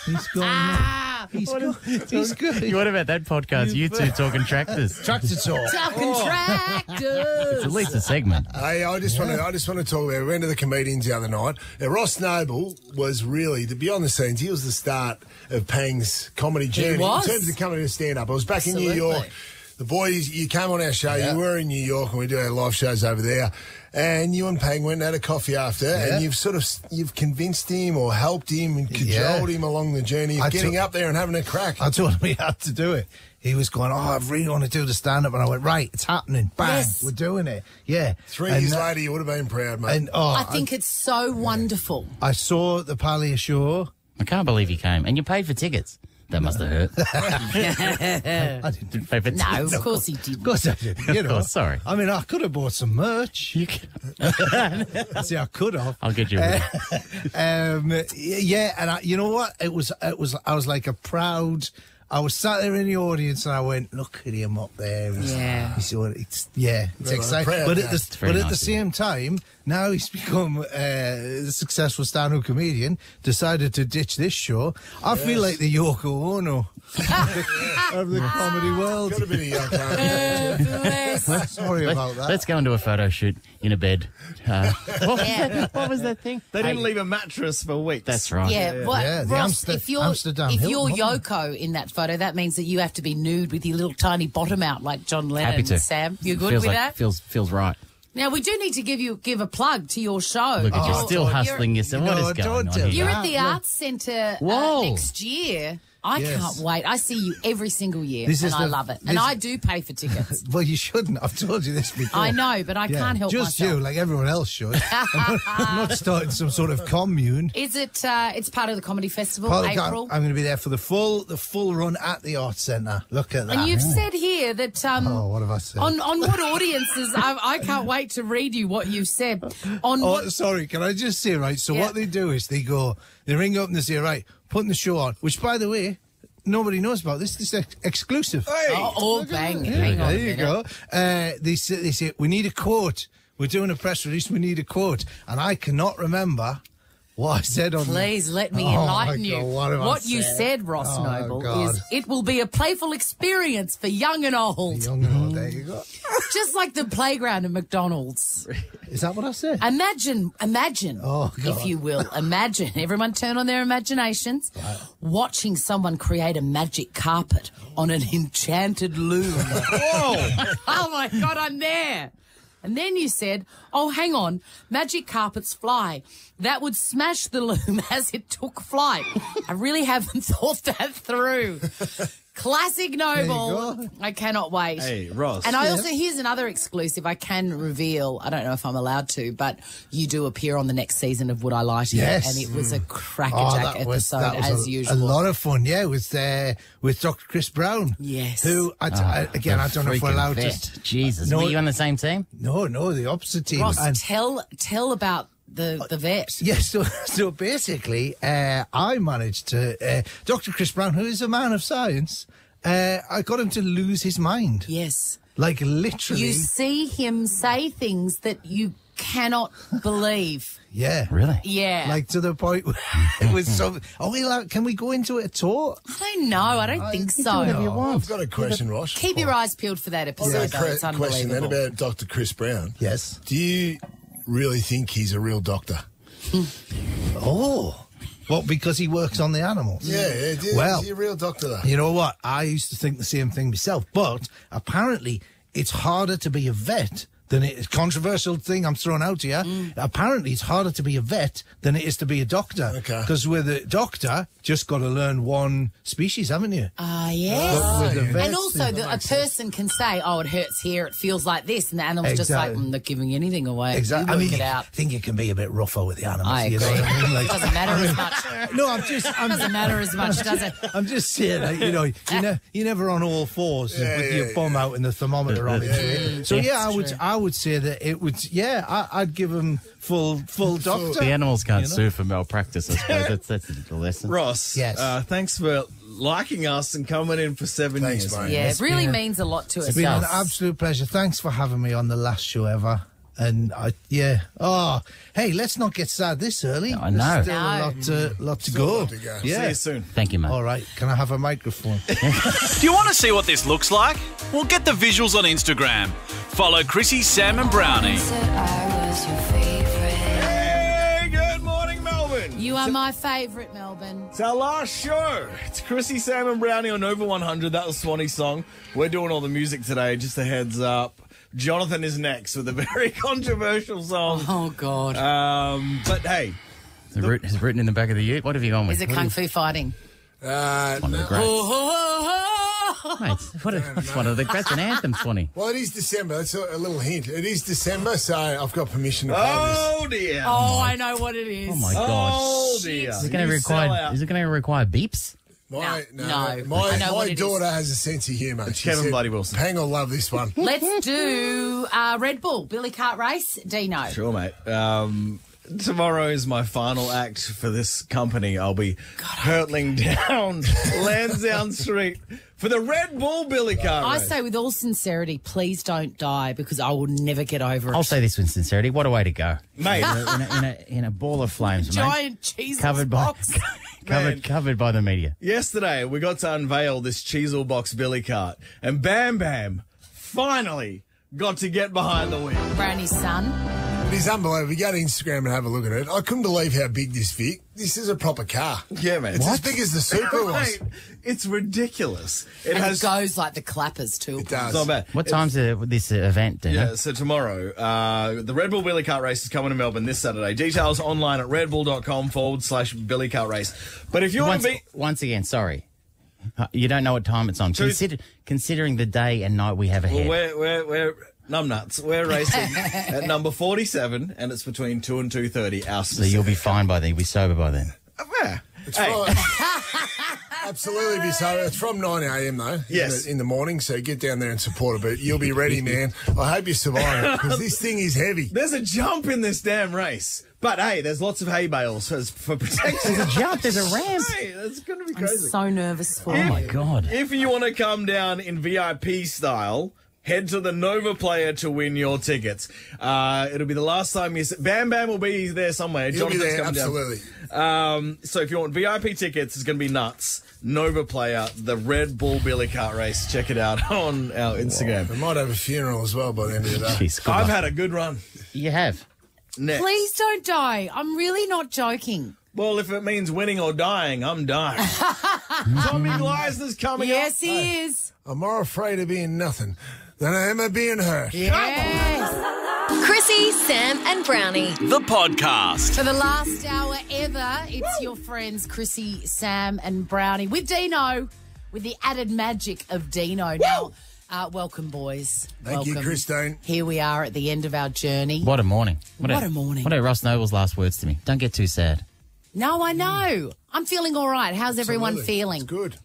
He's going. He's good. what about that podcast? You two talking tractors. Tractor talk. Talking tractors. It's at least a segment. Hey, I just want to talk about. We went to the comedians the other night. Ross Noble was really the behind the scenes. He was the start of Pang's comedy journey in terms of coming to stand up. I was back in New York. The boys, you came on our show. Yeah. You were in New York, and we do our live shows over there. And you and Pang went and had a coffee after, and you've convinced him or helped him and cajoled him along the journey of getting up there and having a crack. I told him he had to do it. He was going, I really want to do the stand-up. And I went, right, it's happening. Bang, we're doing it. Yeah. 3 years later, you would have been proud, mate. And, I think it's so wonderful. I saw the Palia show. I can't believe you came. And you paid for tickets. That must have hurt. I didn't pay for No, of course he didn't. Of course I didn't. You know, sorry. I mean, I could have bought some merch. You could. See, I could have. I'll get you. Yeah, and you know what? It was. I was like a proud. I was sat there in the audience and I went, look at him up there. Yeah. It's exciting. But at the same time, now he's become a successful stand-up comedian, decided to ditch this show. I feel like the Yoko Ono of the comedy world. Got a bit of Yoko. Sorry about that. Let's go into a photo shoot in a bed. What was that thing? They didn't leave a mattress for weeks. That's right. Yeah, but the Ross, if you're Amsterdam Yoko in that photo, that means that you have to be nude with your little tiny bottom out like John Lennon. Happy to. Sam, you good Feels with like, that? Feels right. Now, we do need to give a plug to your show. Look at you, still hustling yourself. What is going on here? You're at the Arts Centre next year. I can't wait. I see you every single year, and I love it. And I do pay for tickets. Well, you shouldn't. I've told you this before. I know, but I can't help just myself. you, like everyone else should. I'm not starting some sort of commune. Is it? It's part of the comedy festival, April. I'm going to be there for the full run at the Arts Centre. Look at that. And you've said here that what have I said? On what audiences? I can't wait to read you what you said. Sorry, can I just say, right? So what they do is they ring up and they say, right, putting the show on, which, by the way, nobody knows about this. This is exclusive. Hey, bang! Hang on. There you go. They say we need a quote. We're doing a press release. We need a quote, and I cannot remember what I said on. Please let me enlighten you. What you said, Ross Noble, God. is it will be a playful experience for young and old. Young and old. There you go. Just like the playground at McDonald's. Is that what I said? Imagine, God. if you will, imagine. Everyone turn on their imaginations. Watching someone create a magic carpet on an enchanted loom. Whoa! Oh my God, I'm there. And then you said, oh, hang on, magic carpets fly. That would smash the loom as it took flight. I really haven't thought that through. Classic Noble. I cannot wait. Hey, Ross. And I also, here's another exclusive I can reveal. I don't know if I'm allowed to, but you do appear on the next season of Would I Lie to You? Yes. And it was a crackerjack episode, as usual. A lot of fun, yeah. It was with Dr. Chris Brown. Yes. Who, I don't know if we're allowed to. Jesus. Were you on the same team? No, the opposite team. Ross, tell about the vet. Yes, so basically, I managed to, Dr. Chris Brown, who is a man of science, I got him to lose his mind. Yes. Like literally. You see him say things that you cannot believe. Yeah. Really? Yeah. Like to the point where it was so. Can we go into it at all? I don't know. I don't think so. I've got a question, Ross. Keep your eyes peeled for that episode, though. It's unbelievable. Question then about Dr. Chris Brown. Yes. Do you really think he's a real doctor? Well, because he works on the animals. Yeah. Well, is he a real doctor, though? You know what? I used to think the same thing myself, but apparently it's harder to be a vet than it is. Controversial thing I'm throwing out to you. Apparently it's harder to be a vet than it is to be a doctor. Okay. Because with a doctor, just got to learn one species, haven't you? Yes. But with a vet, and also, a person can say, oh, it hurts here, it feels like this, and the animal's just like, I'm not giving anything away. Exactly. You work it out. I think it can be a bit rougher with the animals. I agree. You know what I mean? Like, It doesn't matter as much. No, doesn't matter as much, does it? I'm just saying, like, you're never on all fours with your bum out and the thermometer on it. So I would say that it would. Yeah, I'd give him full doctor. The animals can't sue for malpractice. I suppose that's the lesson. Ross, yes. Thanks for liking us and coming in for 7 years. Mate. Yeah, it really means a lot to us. It's been an absolute pleasure. Thanks for having me on the last show ever. And hey, let's not get sad this early. I know. There's still a lot to go. Yeah. Yeah. See you soon. Thank you, mate. All right. Can I have a microphone? Do you want to see what this looks like? Well, get the visuals on Instagram. Follow Chrissie, Sam and Brownie. Hey, good morning, Melbourne. You are my favourite, Melbourne. It's our last show. It's Chrissie, Sam and Brownie on Over 100. That was Swanee's song. We're doing all the music today, just a heads up. Jonathan is next with a very controversial song. Oh, God. But hey. Is it written in the back of the ute? What have you gone with? Is it Kung Fu fighting? One of the greats. Mate, it's one of the greats, an anthem, Swanee. Well, it is December. That's a little hint. It is December, so I've got permission to play this. Oh, dear. Oh, I know what it is. Oh, my God. Oh, dear. Is it going to require beeps? My I know my what it daughter has a sense of humour. It's Kevin Bloody Wilson. Pang will love this one. Let's do Red Bull, Billy Cart race. Dino. Sure, mate. Tomorrow is my final act for this company. I'll be hurtling down Lansdowne Street for the Red Bull Billy Cart I race. say with all sincerity, please don't die because I will never get over it. I'll say this with sincerity. What a way to go. Mate. in a ball of flames, Giant cheese covered box. covered by the media. Yesterday, we got to unveil this Cheezel Box Billy Cart, and Bam Bam finally got to get behind the wheel. Brownie's son. It is unbelievable. You go to Instagram and have a look at it. I couldn't believe how big this Vic. This is a proper car. Yeah, man. It's as big as the Super was. Mate, it's ridiculous. It goes like the clappers too. It does. It's not bad. What time's this event, Dino? Yeah, so tomorrow, the Red Bull Billy Cart race is coming to Melbourne this Saturday. Details online at redbull.com/Billy Cart race. But if you want to be... Once again, sorry. You don't know what time it's on. Considering the day and night we have ahead. Well, we're numbnuts. We're racing at number 47, and it's between 2 and 2:30. Our So you'll be fine by then. You'll be sober by then. Yeah. Absolutely be so. It's from 9 a.m. though. Yes. In the morning, so get down there and support it. But you'll be ready, man. I hope you survive it because this thing is heavy. There's a jump in this damn race. But, hey, there's lots of hay bales for protection. There's a jump. There's a ramp. Hey, that's going to be I'm crazy. so nervous for you. Oh, my God. If you want to come down in VIP style... Head to the Nova Player to win your tickets. It'll be the last time you... Bam Bam will be there somewhere. He'll be Jonathan's there, coming absolutely. down. So if you want VIP tickets, it's going to be nuts. Nova Player, the Red Bull Billy Cart race. Check it out on our Instagram. We might have a funeral as well by the end of the day. Jeez, good I've luck. had a good run. You have. Next. Please don't die. I'm really not joking. Well, if it means winning or dying, I'm dying. Tommy Gleisner's coming up. Yes, he is. I'm more afraid of being nothing than I am of being hurt. Yes. Chrissie, Sam, and Brownie. The podcast. For the last hour ever, it's your friends Chrissie, Sam, and Brownie with Dino, with the added magic of Dino. Now, welcome, boys. Thank you, Christine. Here we are at the end of our journey. What a morning. What a morning. What are Ross Noble's last words to me? Don't get too sad. No, I know. I'm feeling all right. How's everyone Absolutely. feeling? It's good.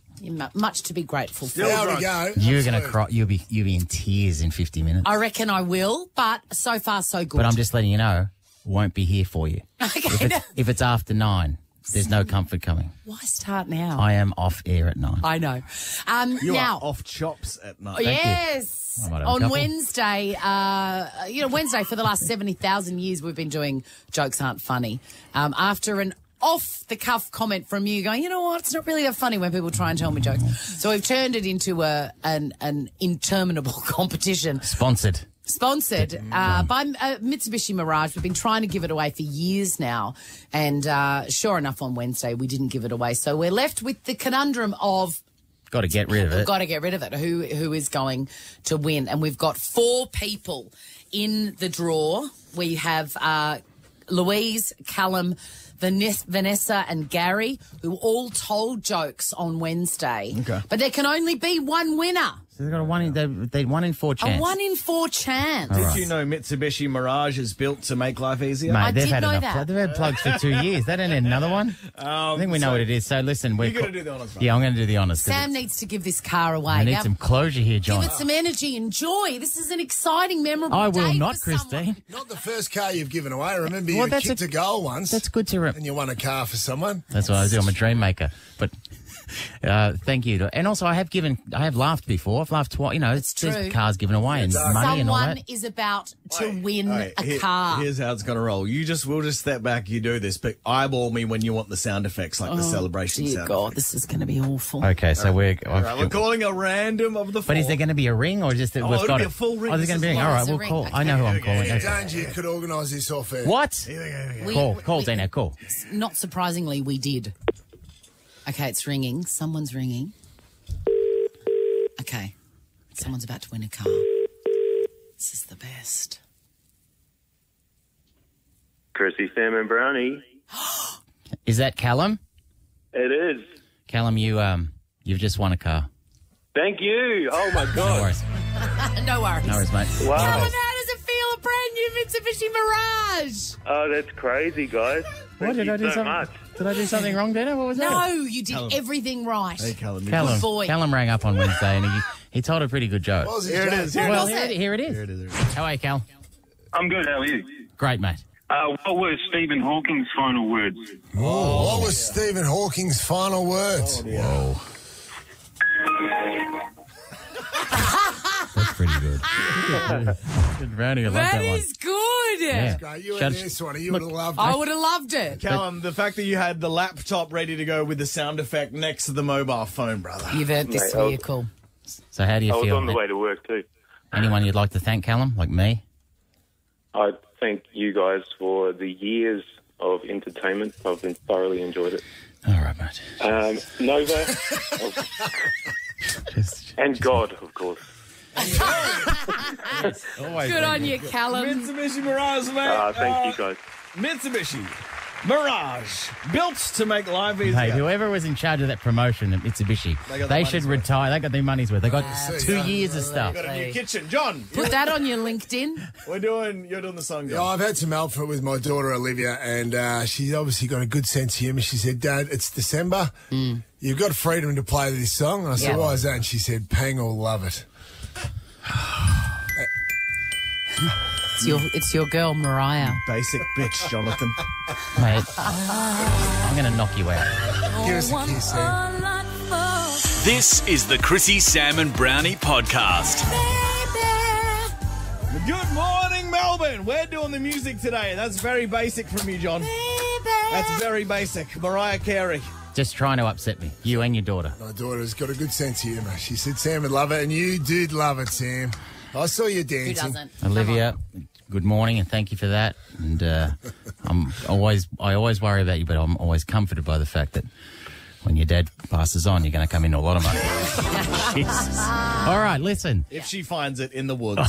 Much to be grateful for. There we go. You're going to cry. You'll be in tears in 50 minutes. I reckon I will, but so far so good. But I'm just letting you know, won't be here for you. Okay. If it's after 9, there's no comfort coming. Why start now? I am off air at 9. I know. You now, are off chops at night. Yes. I might have a On couple. Wednesday, Wednesday for the last 70,000 years we've been doing Jokes Aren't Funny. After an off-the-cuff comment from you going, you know what, it's not really that funny when people try and tell me jokes. So we've turned it into an interminable competition. Sponsored By Mitsubishi Mirage. We've been trying to give it away for years now. And sure enough, on Wednesday, we didn't give it away. So we're left with the conundrum of... Got to get rid of it. We've got to get rid of it. Who is going to win? And we've got 4 people in the draw. We have Louise, Callum, Vanessa and Gary, who all told jokes on Wednesday. Okay. But there can only be one winner. So they've got a 1 in 4 chance. A 1 in 4 chance. Did you know Mitsubishi Mirage is built to make life easier? Mate, I they've did had know enough. that. They've had plugs for 2 years. They don't need another one. I think we know what it is. So listen, we're You're going to do the honours, mate. Yeah, I'm going to do the honours. Sam needs to give this car away. I need Now, some closure here, John. give it some energy and joy. This is an exciting, memorable I will day not, for someone. Christine. Not the first car you've given away. I remember Well, you that's kicked a goal once. That's good to and you won a car for someone. That's what I do. I'm a dream maker. But thank you. And also, I have laughed before. I've laughed twice. You know, It's true. there's cars given away and money and all Someone that. is about to win a car. Here's how it's going to roll. We'll just step back. You do this, but eyeball me when you want the sound effects, like the celebration Dear sound. God, this is going to be awful. Okay, so All right, we're calling a random of the 4. But is there going to be a ring or just that we've it'll got be it? a full ring. Oh, there's going to be a ring. Yeah, All right, there's a we'll ring. call. Okay. I know who I'm calling. In Okay. danger, you could organise this off air. What? Call, We- Dana, call. Not surprisingly, we did. Okay, it's ringing. Someone's ringing. Okay. Someone's about to win a car. This is the best. Chrissie, Sam, and Brownie. Is that Callum? It is. Callum, you've just won a car. Thank you. Oh my No God. worries. No worries. No worries, mate. Wow. Callum, how does it feel? A brand new Mitsubishi Mirage. Oh, that's crazy, guys. What, Thank did you I do so something? much. Did I do something wrong, Dana? What was that? No, you did everything right. Hey, Callum. Good boy. Callum rang up on Wednesday and he told a pretty good joke. Here it is. Here it is. How are you, Cal? I'm good. How are you? Great, mate. What were Stephen Hawking's final words? What was Stephen Hawking's final words? Whoa. That's pretty good. Good Brownie, I like that one. That is good. Yeah. Great. You and this one, you would have loved it. I would have loved it. Callum, the fact that you had the laptop ready to go with the sound effect next to the mobile phone, brother. You've earned this vehicle. So how do you I was feel? on the way to work too. Anyone you'd like to thank, Callum, like me? I thank you guys for the years of entertainment. I've been thoroughly enjoyed it. All right, mate. Nova, and God, of course. Good on you, Callum. Mitsubishi Mirage, mate. Thank you guys. Mitsubishi Mirage, built to make life easier. Hey, whoever was in charge of that promotion at Mitsubishi, they should retire. They got their money's worth. They got 2 years of stuff. Got a new kitchen, John. Put that on your LinkedIn. You're doing the song, John. Yeah, I've had some Mountford with my daughter Olivia, and she's obviously got a good sense of humour. She said, "Dad, it's December. You've got freedom to play this song." And I said, "Why is that?" And she said, "Pang will love it." It's your girl, Mariah. Basic bitch, Jonathan. Mate, I'm going to knock you out. Give us a kiss, Sam. This is the Chrissie, Sam and Brownie podcast. Good morning, Melbourne. We're doing the music today. That's very basic from you, John. That's very basic. Mariah Carey. Just trying to upset me. You and your daughter. My daughter's got a good sense of humour. She said Sam would love it, and you did love it, Sam. I saw you dancing. Who doesn't? Olivia, good morning and thank you for that. And I always worry about you, but I'm always comforted by the fact that when your dad passes on, you're going to come into a lot of money. Jesus. All right, listen. If she finds it in the woods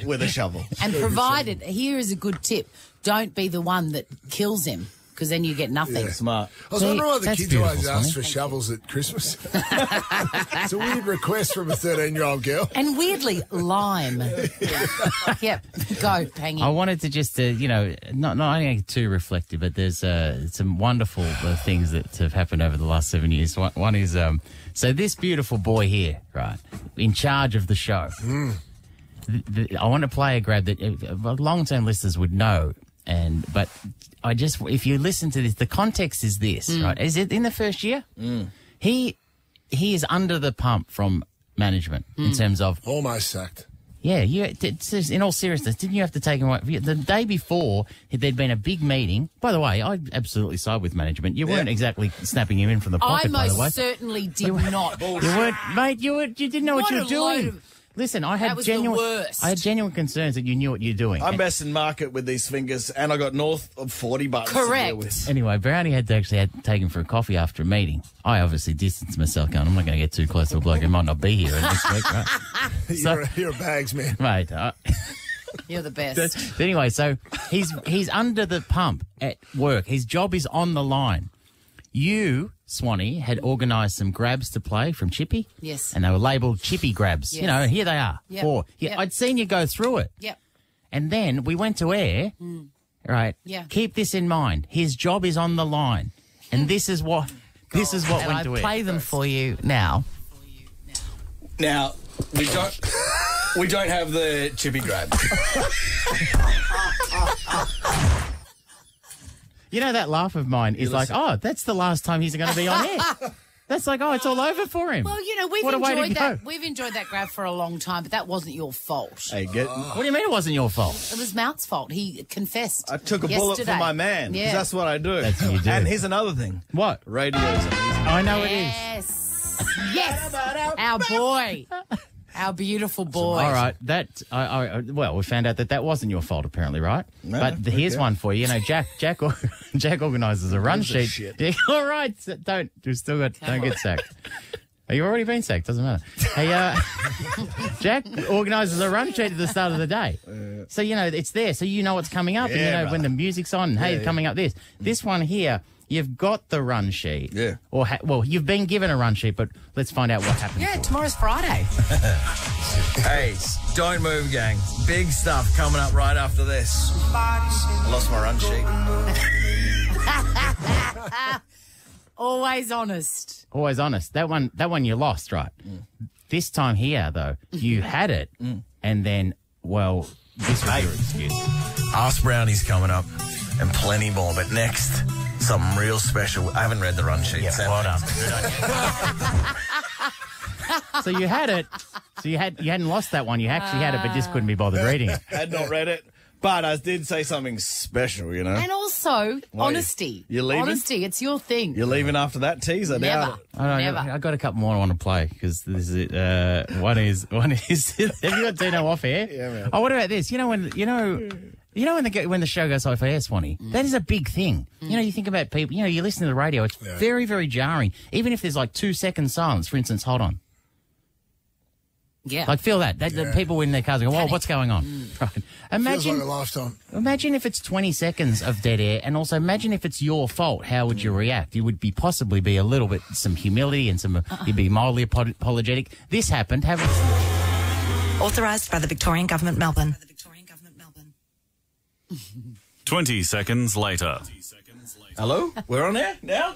with a shovel. And provided, here is a good tip, don't be the one that kills him, because then you get nothing. Smart. I was wondering why the kids always ask for shovels at Christmas. It's a weird request from a 13-year-old girl. And weirdly, lime. Yep, go, Pangy. I wanted to just, not only get too reflective, but there's some wonderful things that have happened over the last 7 years. One is, so this beautiful boy here, right, in charge of the show. I want to play a grab that long-term listeners would know, but if you listen to this, the context is this, right? Is it in the first year? He is under the pump from management in terms of almost sacked. Yeah, in all seriousness, didn't you have to take him away? The day before, there'd been a big meeting. By the way, I absolutely side with management. You weren't exactly snapping him in from the pocket, by the way. I most certainly did not. You weren't, mate. You didn't know what you were doing. Listen, I had genuine concerns that you knew what you're doing. I'm best in market with these fingers, and I got north of $40 to deal with. Anyway, Brownie had to actually take him for a coffee after a meeting. I obviously distanced myself, going, I'm not going to get too close to a bloke who might not be here next week, right? You're a bags man, mate. You're the best. Anyway, so he's under the pump at work. His job is on the line. You, Swanee, had organised some grabs to play from Chippy. Yes. And they were labelled Chippy grabs. Yes. You know, here they are. Yep. 4. Yep. I'd seen you go through it. Yep. And then we went to air. Right. Yeah. Keep this in mind. His job is on the line. And this is what went to air. I play them for you now. Now, we don't have the Chippy grab. You know, that laugh of mine is like, oh, that's the last time he's going to be on air. That's like, oh, it's all over for him. Well, you know, we've enjoyed that. We've enjoyed that grab for a long time, but that wasn't your fault. Hey, What do you mean it wasn't your fault? It was Mount's fault. He confessed. I took a bullet for my man. Yeah. That's what I do. That's what you do. And here's another thing. What? Radio's amazing. I know Yes. Yes. Our boy. Our beautiful boy. All right, well, we found out that wasn't your fault, apparently, right? No, but here's one for you. You know, Jack organises a run sheet. Shit. Yeah, all right, don't get sacked. You already been sacked. Doesn't matter. Hey, Jack organises a run sheet at the start of the day, so you know it's there, so you know what's coming up, and you know when the music's on. Hey, coming up this one here. You've got the run sheet. Yeah. Or, you've been given a run sheet, but let's find out what happened. Yeah, tomorrow's Friday. Hey, don't move, gang. Big stuff coming up right after this. I lost my run sheet. Always honest. Always honest. That one you lost, right? This time here, though, you had it, and then, well, this was your excuse. Ask Brownie's coming up, and plenty more. But next, something real special. I haven't read the run sheet. Yeah, well done. So you had it. So you hadn't lost that one. You actually had it, but just couldn't be bothered reading it. Had not read it. But I did say something special, you know. And also, honesty. You're leaving? Honesty, it's your thing. You're leaving after that teaser? Never. Never. I got a couple more I want to play because this is one is. Have you got Dino off air? Yeah, man. Oh, what about this? when the show goes off air, Swanee, that is a big thing. You know, you think about people. You know, you listen to the radio. It's very, very jarring. Even if there's like 2 seconds silence, for instance. Hold on. Yeah. Like, feel that. The people in their cars go, whoa, what's going on? Right. Imagine, feels like a lifetime. Imagine if it's 20 seconds of dead air, and also imagine if it's your fault. How would you react? You would possibly be a little bit, some humility and you'd be mildly apologetic. This happened. Authorised by the Victorian Government, Melbourne. 20 seconds later. Hello? We're on air now?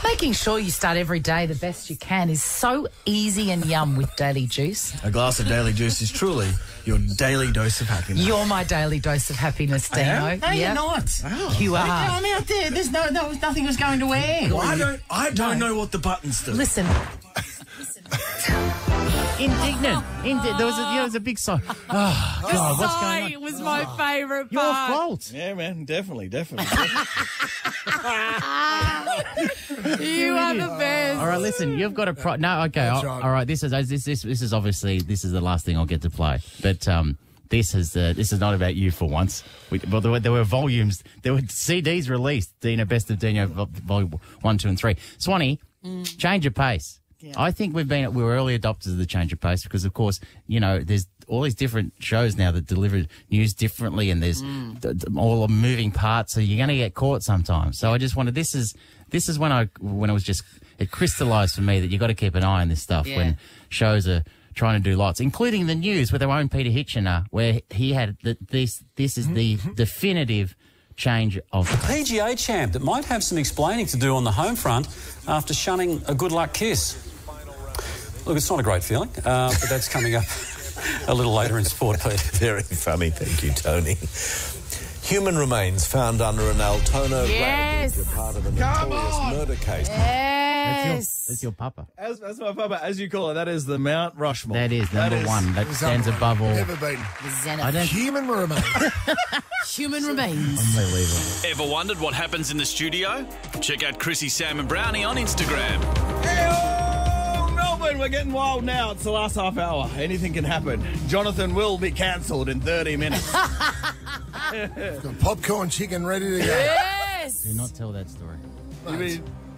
Making sure you start every day the best you can is so easy and yum with Daily Juice. A glass of Daily Juice is truly your daily dose of happiness. You're my daily dose of happiness, Dino. No, you're not. Oh. You are. I'm out there. There's nothing was going to air. Well, I don't know what the buttons do. Listen. Indignant. There was a big sigh. Oh, God, what's going on? It was my favourite Your part. fault. Yeah, man, definitely. You are the best. All right, listen, you've got a no. Okay, all right. This is obviously the last thing I'll get to play, but this is not about you for once. There were volumes, there were CDs released. Dino, Best of Dino, Volume 1, 2, and 3. Swanee, change of pace. Yeah. I think we were early adopters of the change of pace because, of course, you know, there's all these different shows now that deliver news differently, and there's all the moving parts, so you're going to get caught sometimes. So I just wanted this is when it was just it crystallised for me that you got to keep an eye on this stuff when shows are trying to do lots, including the news with our own Peter Hitchener, where he had this is the definitive change of PGA champ that might have some explaining to do on the home front after shunning a good luck kiss. Look, it's not a great feeling, but that's coming up a little later in sport, Pete. Very funny, thank you, Tony. Human remains found under an Altona rag are part of a notorious murder case. Yes. That's your papa. That's my papa, as you call it. That is the Mount Rushmore. That is number one. That stands above all. Never been. Human remains. Human remains. Unbelievable. Ever wondered what happens in the studio? Check out Chrissie, Sam and Brownie on Instagram. Melbourne, we're getting wild now. It's the last half hour. Anything can happen. Jonathan will be cancelled in 30 minutes. Got popcorn chicken ready to go. Yes. Do not tell that story.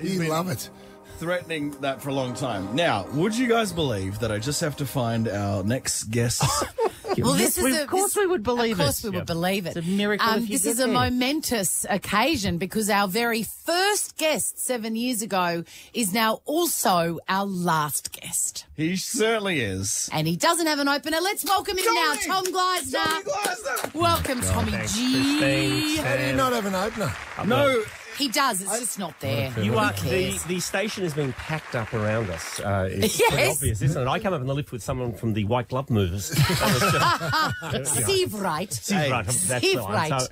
You love it. Threatening that for a long time. Now, would you guys believe that I just have to find our next guest? Well, of course we would believe it. Of course we would believe it. It's a miracle if you This get is a there. momentous occasion because our very first guest 7 years ago is now also our last guest. He certainly is. And he doesn't have an opener. Let's welcome him now, Tom Gleisner. Welcome, Tommy G. How do you not have an opener? No. He does. It's just not there. You are Who cares? the station is being packed up around us. It's Yes. pretty obvious, isn't it? I come up in the lift with someone from the White Glove Movers. Steve Wright. Steve Wright, that's Steve the one. Wright.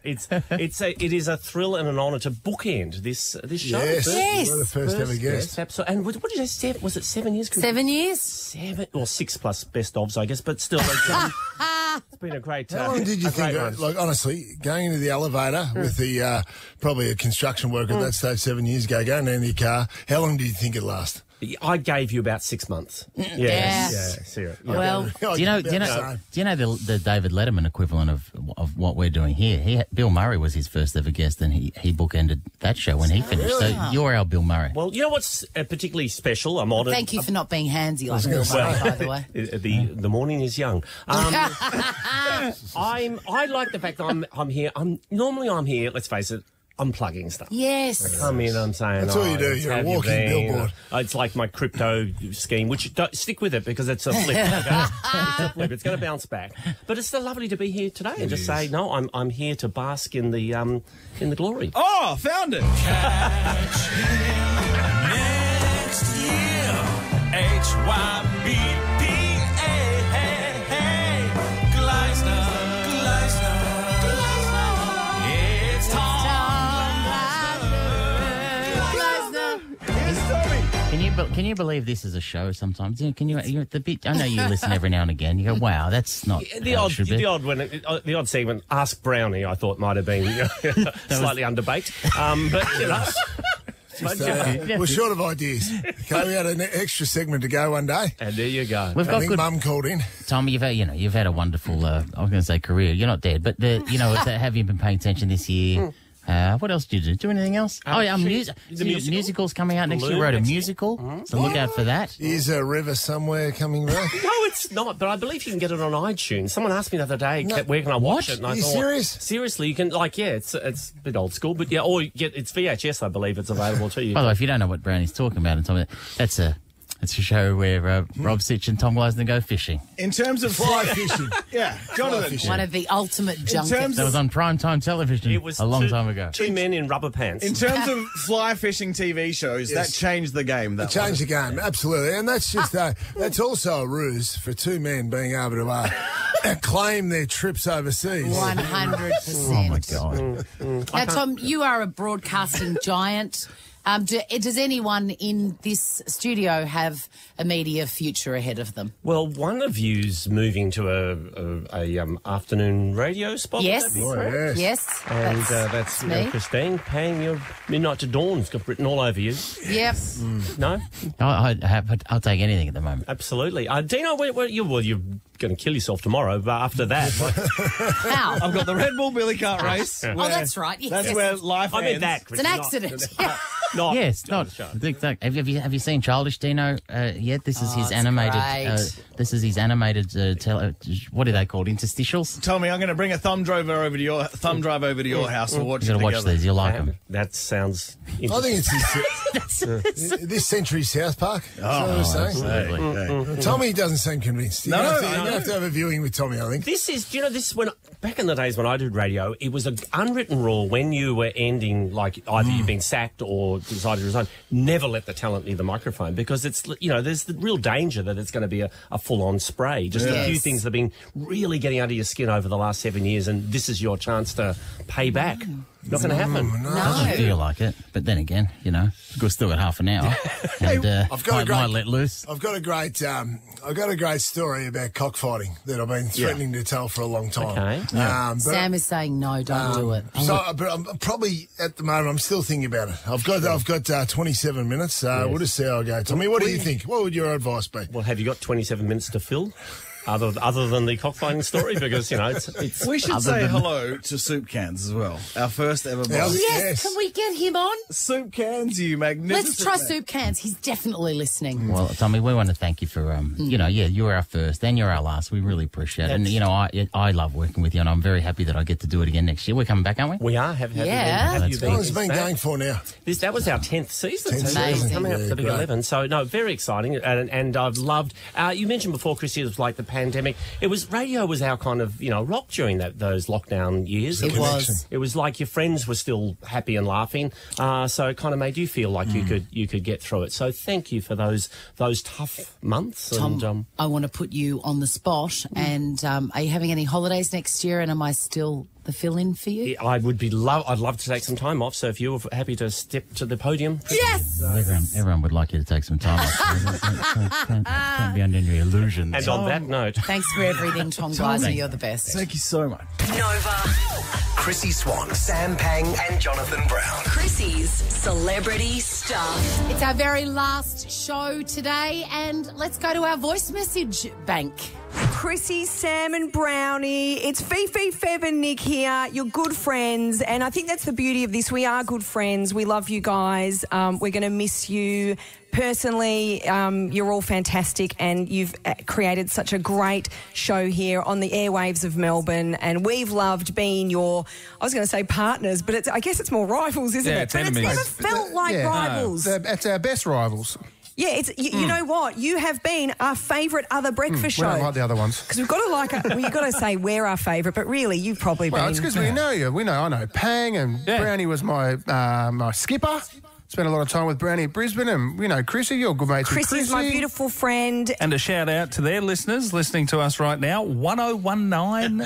So it is a thrill and an honour to bookend this show. Yes. Yes. You're the first ever guest. Absolutely. And what did you say? Was it 7 years? 7 years. 7 or 6 plus best ofs, I guess. But still, it's been a great. How long did you think, like honestly, going into the elevator with the probably a construction worker at that stage 7 years ago, going down your car, how long did you think it'd last? I gave you about 6 months. Yeah. Yeah, seriously. Well, Do you know the David Letterman equivalent of what we're doing here? Bill Murray was his first ever guest, and he bookended that show when he finished. Really? So you're our Bill Murray. Well, you know what's particularly special? I'm honoured. Thank you for not being handsy like Bill Murray, by the way. The morning is young. I like the fact that I'm here. I'm here. Let's face it. unplugging stuff. Yes. I come in, I'm saying, that's all you do. You're a walking billboard. It's like my crypto scheme, which don't stick with it because it's a flip. Okay? It's a flip. It's going to bounce back. But it's still lovely to be here today and just say, no, I'm here to bask in the glory. Oh, found it. Catch him next year. HYBPA. Gleisner. It's Can you believe this is a show sometimes? Can you? You're the bit. I know you listen every now and again. You go, wow, that's not the odd segment. Ask Brownie, I thought might have been slightly underbaked, but you know. We're short of ideas. Okay, we had an extra segment to go one day, and there you go. We've got good. Mum called in. Tommy, you've had a wonderful. I was going to say career. You're not dead, but have you been paying attention this year? What else did you do? Anything else? Musical's coming out next year. You wrote a musical, so look out for that. Is a river somewhere coming right? No, it's not, but I believe you can get it on iTunes. Someone asked me the other day, where can I watch it? And I thought, serious? Seriously, you can, it's a bit old school, but yeah, or it's VHS, I believe it's available to you. By the way, if you don't know what Brownie's talking about, and Tommy, that's a show where Rob Sitch and Tom Gleisner go fishing. In terms of fly fishing. Yeah, Jonathan. One of the ultimate junkets. That was on primetime television a long time ago. Two men in rubber pants. In terms of fly fishing TV shows, that changed the game. It changed the game, absolutely. And that's just that's also a ruse for two men being able to claim their trips overseas. 100%. Oh, my God. Now, Tom, you are a broadcasting giant. Does anyone in this studio have a media future ahead of them? Well, one of you's moving to a afternoon radio spot. Yes. Yes. And that's me. Christine paying your midnight to dawn. It's got written all over you. Yep. No? I'll take anything at the moment. Absolutely. Dino, you're going to kill yourself tomorrow, but after that... How? I've got the Red Bull Billy Cart race. Oh, that's right. Yes. That's where life ends. I meant that, It's an accident. Yes, not. Have you seen Childish Dino yet? This is his animated. This is his animated. What are they called? Interstitials. Tommy, I'm going to bring a thumb drive over to your house and watch it together. Watch these. You'll like them. That sounds. I think it's this century South Park. Absolutely. Tommy doesn't seem convinced. You're going to have to have a viewing with Tommy, I think. This is. Do you know this? When back in the days when I did radio, it was an unwritten rule when you were ending, like either you've been sacked or decided to resign, never let the talent near the microphone because it's, there's the real danger that it's going to be a full-on spray. Just a few things that have been really getting under your skin over the last 7 years, and this is your chance to pay back. Not going to happen. No. Doesn't feel like it, but then again, we've still got half an hour, and might let loose. I've got a great story about cockfighting that I've been threatening to tell for a long time. Okay. Sam is saying no, don't do it. But I'm probably at the moment I'm still thinking about it. I've got 27 minutes. We'll just see how I go. Tommy, what do you think? What would your advice be? Well, have you got 27 minutes to fill? Other than the cockfighting story, because it's we should say hello to Soup Cans as well. Our first ever boss. Yes, can we get him on? Soup Cans, you magnificent. Let's try Soup Cans. He's definitely listening. Well, Tommy, we want to thank you for you were our first, then you're our last. We really appreciate it, and I love working with you, and I'm very happy that I get to do it again next year. We're coming back, aren't we? We are. Have you How long has it been going for now? That was our 10th season. Amazing. Coming up to the big 11. So no, very exciting, and I've loved. You mentioned before, Chrissie, it was like the pandemic. Radio was our kind of, rock during those lockdown years. It was like your friends were still happy and laughing, so it kind of made you feel like you could get through it. So thank you for those tough months. Tom, and, I want to put you on the spot. And are you having any holidays next year? And am I still the fill-in for you? I'd love to take some time off. So if you're happy to step to the podium, yes. Well, everyone would like you to take some time off. Can't be under any illusions. And on that note, thanks for everything, Tom Gleisner. You're the best. Thank you so much. Nova. Chrissie Swan, Sam Pang, and Jonathan Brown. Chrissie's Celebrity Stuff. It's our very last show today, and let's go to our voice message bank. Chrissie, Sam and Brownie. It's Fifi, Fev and Nick here. You're good friends, and I think that's the beauty of this. We are good friends. We love you guys. We're going to miss you. Personally, you're all fantastic, and you've created such a great show here on the airwaves of Melbourne, and we've loved being your, I was going to say partners, but I guess it's more rivals, isn't it? But enemies. It's never felt like rivals. No, it's our best rivals. Yeah, it's you know what? You have been our favourite other breakfast show. We don't like the other ones. Because we've got to you've got to say we're our favourite, but really you've probably been... Well, it's because we know you. I know Pang, and Brownie was my my skipper. Spent a lot of time with Brownie at Brisbane, and, Chrissie, you're good mates with Chrissie. Chrissie's my beautiful friend. And a shout out to their listeners listening to us right now, 1019.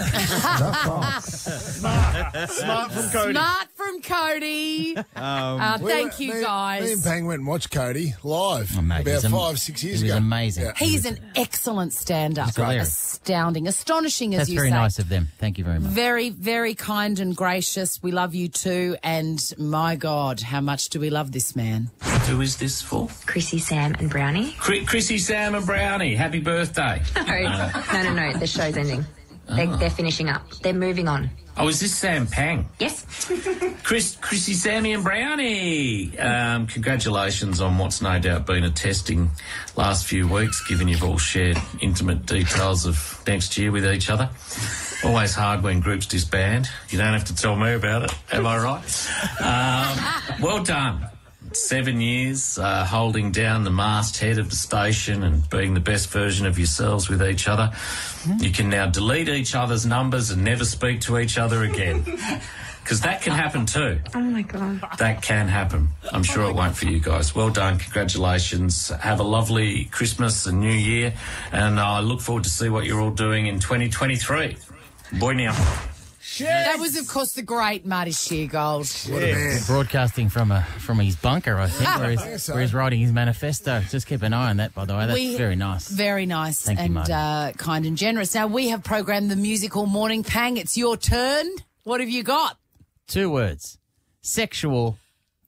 Smart from Cody. Smart from Cody. Thank you, guys. Me and Pang went and watched Cody live about 5-6 years ago. It was amazing. Yeah. He is an excellent stand-up. He's hilarious. Astounding. Astonishing, as That's you very say. nice of them. Thank you very much. Very, very kind and gracious. We love you too. And my God, how much do we love this man? Who is this for? Chrissie, Sam and Brownie. Chrissie, Sam and Brownie. Happy birthday. No. The show's ending. They're finishing up. They're moving on. Oh, is this Sam Pang? Yes. Chrissie, Sammy and Brownie. Congratulations on what's no doubt been a testing last few weeks, given you've all shared intimate details of next year with each other. Always hard when groups disband. You don't have to tell me about it. Am I right? Well done. 7 years holding down the masthead of the station and being the best version of yourselves with each other. You can now delete each other's numbers and never speak to each other again. Because that can happen too. Oh, my God. That can happen. I'm sure it won't for you guys. Well done. Congratulations. Have a lovely Christmas and New Year. And I look forward to see what you're all doing in 2023. Boy now. That was, of course, the great Marty Sheargold. Broadcasting from his bunker, I think, where he's writing his manifesto. Just keep an eye on that, by the way. That's very nice. Very nice. Thank you, Marty. Kind and generous. Now, we have programmed the music all morning. Pang, it's your turn. What have you got? 2 words. Sexual.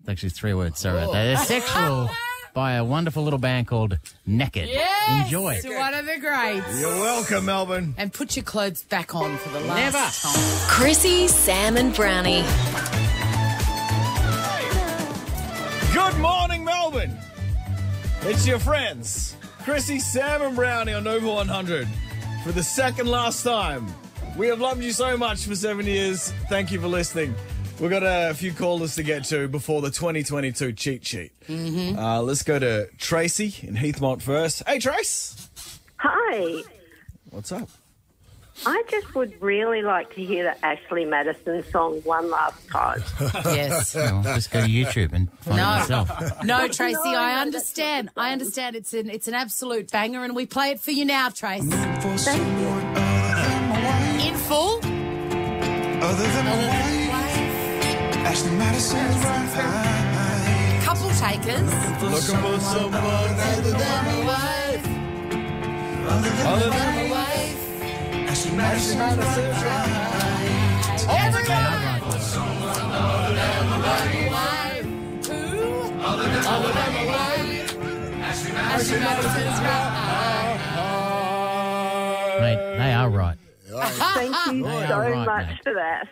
Actually, 3 words. Sorry about that. They're sexual by a wonderful little band called Naked. Yes! Enjoy. One of the greats. You're welcome, Melbourne. And put your clothes back on for the last time. Chrissie, Sam and Brownie. Good morning, Melbourne. It's your friends, Chrissie, Sam and Brownie on Nova 100. For the second last time, we have loved you so much for 7 years. Thank you for listening. We've got a few callers to get to before the 2022 cheat sheet. Let's go to Tracy in Heathmont first. Hey, Trace. Hi. What's up? I just would really like to hear the Ashley Madison song one last time. Yes. Well, just go to YouTube and find it yourself. No, Tracy, I understand. I understand. It's an absolute banger, and we play it for you now, Trace. Thank you. In full. Other than my wife, Ashley Madison's right. Couple takers. Looking for someone other than my wife. Other than my wife. Ashley Madison's right. Everyone. Other than my wife. Who? Other than my wife. Ashley Madison's right. Mate, they are right. Thank you so much for that.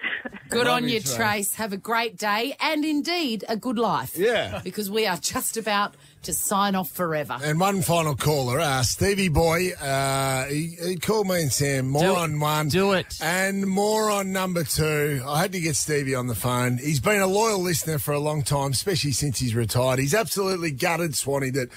Good on you, Trace. Have a great day and indeed a good life. Yeah. Because we are just about to sign off forever. And one final caller, Stevie Boy, he called me and Sam, moron one. Do it. And moron number 2. I had to get Stevie on the phone. He's been a loyal listener for a long time, especially since he's retired. He's absolutely gutted, Swanee, that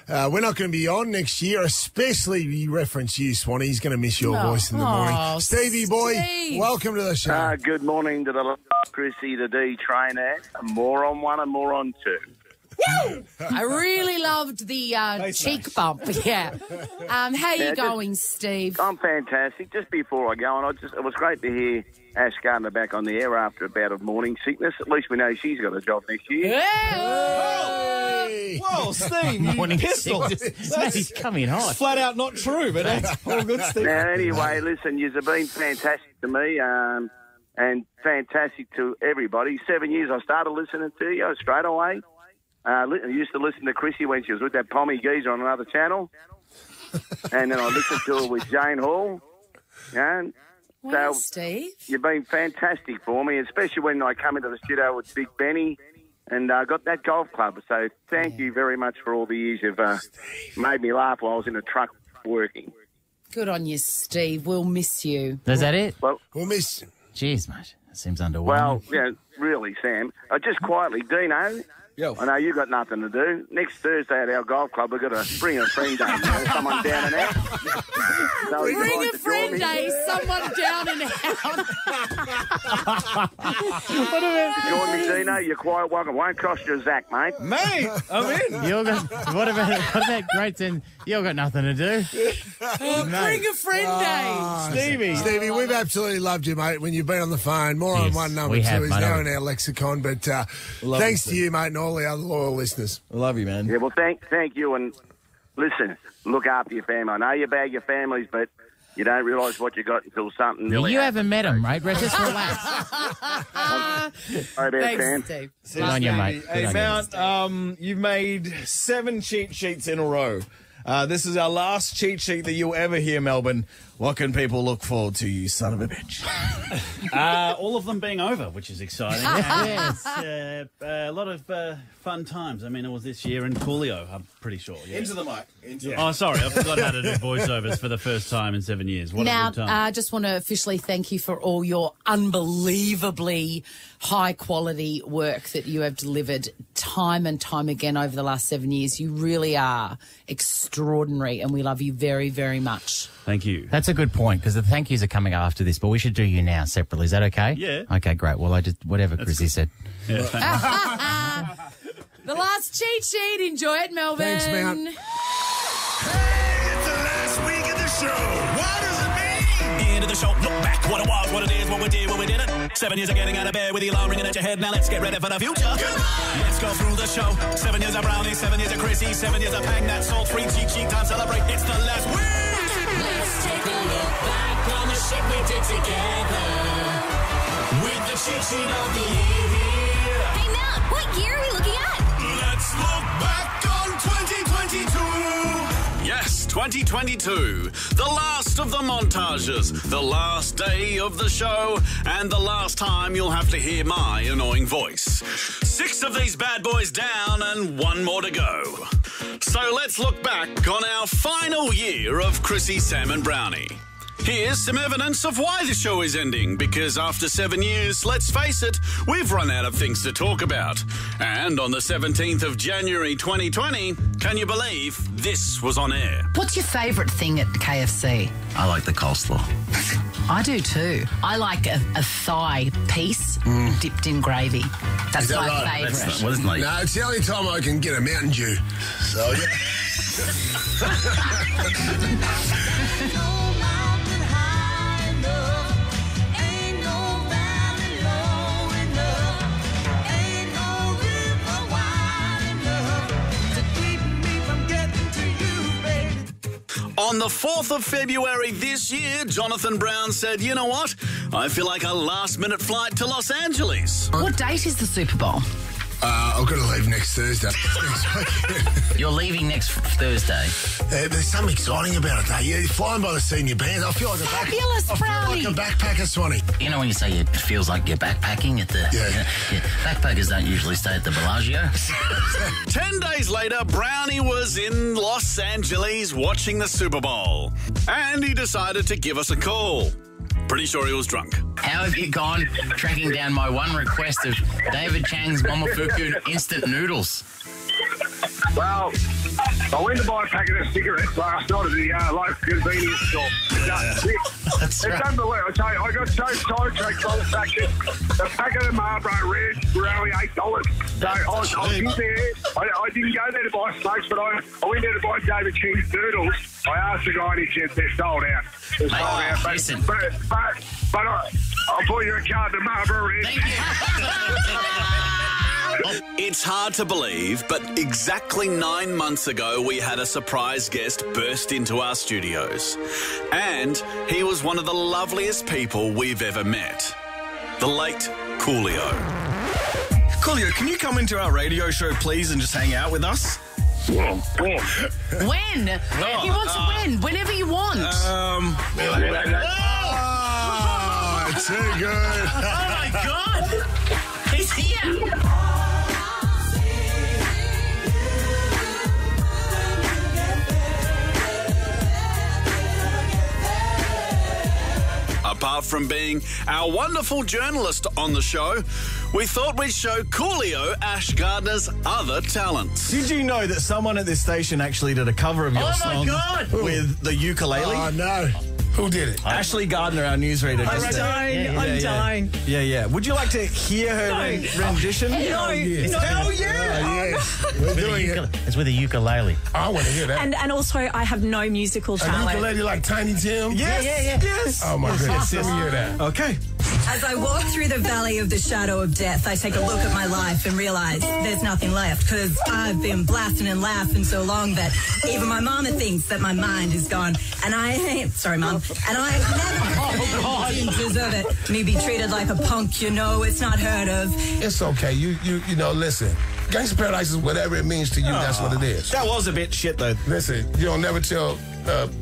we're not going to be on next year, especially you reference you, Swanee. He's going to miss your voice in the morning. Stevie Boy, welcome to the show. Good morning to the Chrissie, the D trainer, a moron 1 and moron 2. Woo! I really loved the cheek bump. Yeah. How you going, Steve? I'm fantastic. Just before I go on, it was great to hear Ash Gardner back on the air after a bout of morning sickness. At least we know she's got a job next year. Hey! Whoa, Steve, you pistol. He's coming hot. Flat out not true, but that's all good, Steve. Now, anyway, listen, you've been fantastic to me and fantastic to everybody. 7 years I started listening to you straight away. I used to listen to Chrissie when she was with that pommy geezer on another channel. and then I listened to it with Jane Hall. And Well, so Steve. you've been fantastic for me, especially when I come into the studio with Big Benny and got that golf club. So thank you very much for all the years you've made me laugh while I was in a truck working. Good on you, Steve. We'll miss you. Is that it? Well, we'll miss. Jeez, mate. That seems underwhelming. Well, yeah, really, Sam. Just quietly, Dino. Yo. I know you got nothing to do. Next Thursday at our golf club, we've got a Bring a Friend Day. Someone down and out. So Bring a friend day, someone down and out. Join me, Dino. You're quite welcome. Won't cost you a Zach, mate. Mate, I'm in. What about great then? You got nothing to do. Bring a friend day. Stevie, we've absolutely loved you, mate, when you've been on the phone. More on one number we two have, is mate. now in our lexicon. But thanks to you, mate, and all the other loyal listeners. I love you, man. Yeah, well, thank you. And listen, look after your family. I know you bag your families, but you don't realise what you got until something really You haven't met him, mate. Just relax. Thanks, Steve. Good on you, mate. Good Hey, on you. Mount, you've made 7 cheat sheets in a row. This is our last cheat sheet that you'll ever hear, Melbourne. What can people look forward to, you son of a bitch? All of them being over, which is exciting. Yes. A lot of fun times. I mean, it was this year in Coolio, I'm pretty sure. Yeah. Into the mic. Oh, sorry, I forgot how to do voiceovers for the first time in 7 years. What a Now, good time. I just want to officially thank you for all your unbelievably high-quality work that you have delivered time and time again over the last 7 years. You really are extraordinary, and we love you very, very much. Thank you. That's a good point, because the thank yous are coming after this, but we should do you now separately. Is that okay? Yeah. Okay, great. Well, whatever Chrissie said. Yeah, The last cheat sheet. Enjoy it, Melbourne. Thanks, Mount. It's the last week of the show. What does it mean? End of the show. Look back. What it was, what it is, what we did, what we didn't. 7 years of getting out of bed with the alarm ringing at your head. Now let's get ready for the future. Let's go through the show. 7 years of Brownie, 7 years of Chrissie, 7 years of Pang. That salt-free cheat sheet time. Celebrate. It's the last week. Let's take a look back on the shit we did together with the cheat sheet of the year. Hey, Mount, what year are we looking at? Let's look back on 2022. Yes, 2022. The last of the montages, the last day of the show, and the last time you'll have to hear my annoying voice. 6 of these bad boys down and 1 more to go. So let's look back on our final year of Chrissie, Sam and Brownie. Here's some evidence of why the show is ending, because after 7 years, let's face it, we've run out of things to talk about. And on the 17th of January 2020, can you believe this was on air? What's your favourite thing at KFC? I like the coleslaw. I do too. I like a thigh piece dipped in gravy. That's Is that my right? favourite. What is it like? No, it's the only time I can get a Mountain Dew. So, yeah. On the 4th of February this year, Jonathan Brown said, you know what? I feel like a last-minute flight to Los Angeles. What date is the Super Bowl? I've got to leave next Thursday. You're leaving next Thursday. There's something exciting about it, though. You're flying by the senior band. I feel like Fabulous, I feel like a backpacker, Swanee. You know when you say it feels like you're backpacking at the... Yeah. Backpackers don't usually stay at the Bellagio. 10 days later, Brownie was in Los Angeles watching the Super Bowl. And he decided to give us a call. Pretty sure he was drunk. How have you gone tracking down my one request of David Chang's Momofuku instant noodles? Well, I went to buy a packet of cigarettes last night at the local convenience store. It's unbelievable. I tell you, I got so sidetracked by the fact that the packet of Marlboro Reds were only $8. So I was in there. I didn't go there to buy smokes, but I went there to buy David Ching's noodles. I asked the guy and he said they're sold out. They're sold out. Listen. But I'll put you a card to Marlboro Reds. It's hard to believe, but exactly 9 months ago, we had a surprise guest burst into our studios. And he was one of the loveliest people we've ever met. The late Coolio. Coolio, can you come into our radio show, please, and just hang out with us? When? When? He wants to win. Whenever you want. Too good. Oh, my God. He's here. Apart from being our wonderful journalist on the show, we thought we'd show Coolio Ash Gardner's other talents. Did you know that someone at this station actually did a cover of your song with the ukulele? Oh, no. Who did it? Ashley Gardner, our newsreader. I'm dying. Yeah. Would you like to hear her rendition? No. Hell yeah. We're doing it. It's with a ukulele. I want to hear that. And also, I have no musical A talent. ukulele like Tiny Tim? Yes. Oh, my goodness. Let me hear that. Okay. As I walk through the valley of the shadow of death, I take a look at my life and realize there's nothing left because I've been blasting and laughing so long that even my mama thinks that my mind is gone. And I ain't, sorry, Mom, and I never deserve it. Me be treated like a punk, you know, it's not heard of. It's okay. You know, listen. Gangsta Paradise is whatever it means to you, that's what it is. That was a bit shit, though. Listen, you don't never tell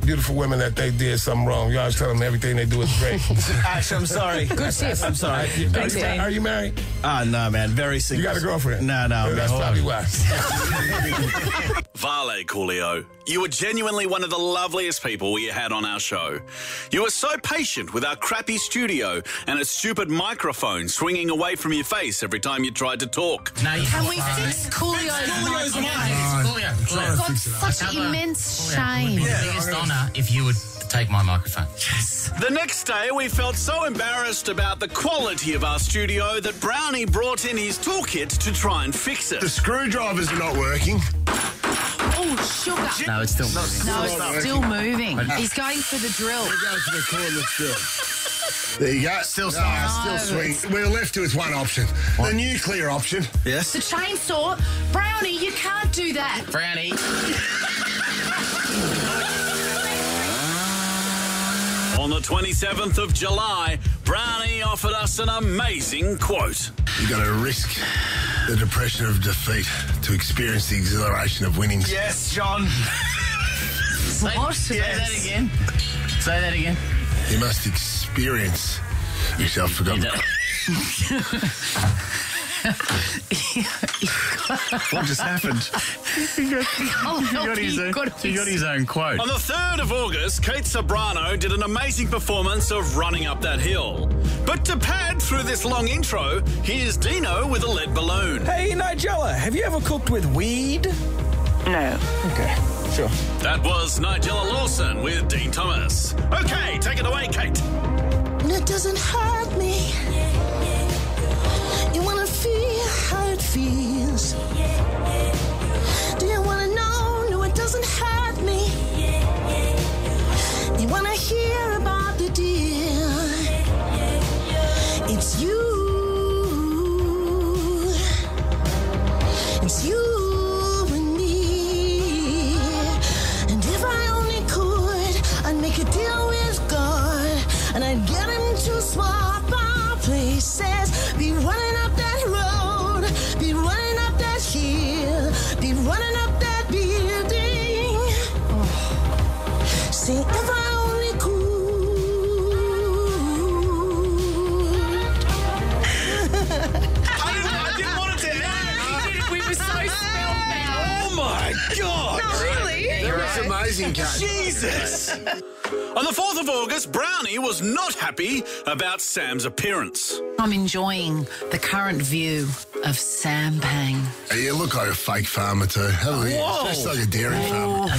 beautiful women that they did something wrong. You always tell them everything they do is great. Ash, I'm sorry. Good tip. I'm sorry. Are you married? No, man. Very single. You got a girlfriend? No. That's probably why. Vale, Coolio, you were genuinely one of the loveliest people we had on our show. You were so patient with our crappy studio and a stupid microphone swinging away from your face every time you tried to talk. Can we fix Coolio's mic? It's got such immense shame. Biggest honour if you would take my microphone. Yes. The next day, we felt so embarrassed about the quality of our studio that Brownie brought in his toolkit to try and fix it. The screwdrivers are not working. Oh, sugar. No, it's still moving. No, it's still moving. He's going for the drill. We're going for the cordless drill. There you go. Still swing. We're left with one option. The nuclear option. Yes. The chainsaw. Brownie, you can't do that. Brownie. On the 27th of July, Brownie offered us an amazing quote. You got to risk the depression of defeat to experience the exhilaration of winning. Yes, John. Say that again. Say that again. You must experience yourself forgotten. What just happened? He got his own quote. On the 3rd of August, Kate Sobrano did an amazing performance of Running Up That Hill. But to pad through this long intro, here's Dino with a lead balloon. Hey, Nigella, have you ever cooked with weed? No. Okay, sure. That was Nigella Lawson with Dean Thomas. Okay, take it away, Kate. It doesn't hurt me. You wanna feel how it feels. Do you wanna know? No, it doesn't hurt me. You wanna hear about the deal. It's you. It's you and me. And if I only could, I'd make a deal with God. And I'd get him to swap our places. Be running up that road. Be running up that hill. Be running up that building. Oh. See, if I only I didn't want it to end. We were so spellbound. Oh, my God. No, really? That's amazing, Kate. Jesus. On the 4th of August, Brownie was not happy about Sam's appearance. I'm enjoying the current view of Sampang. You look like a fake farmer too. Just like a dairy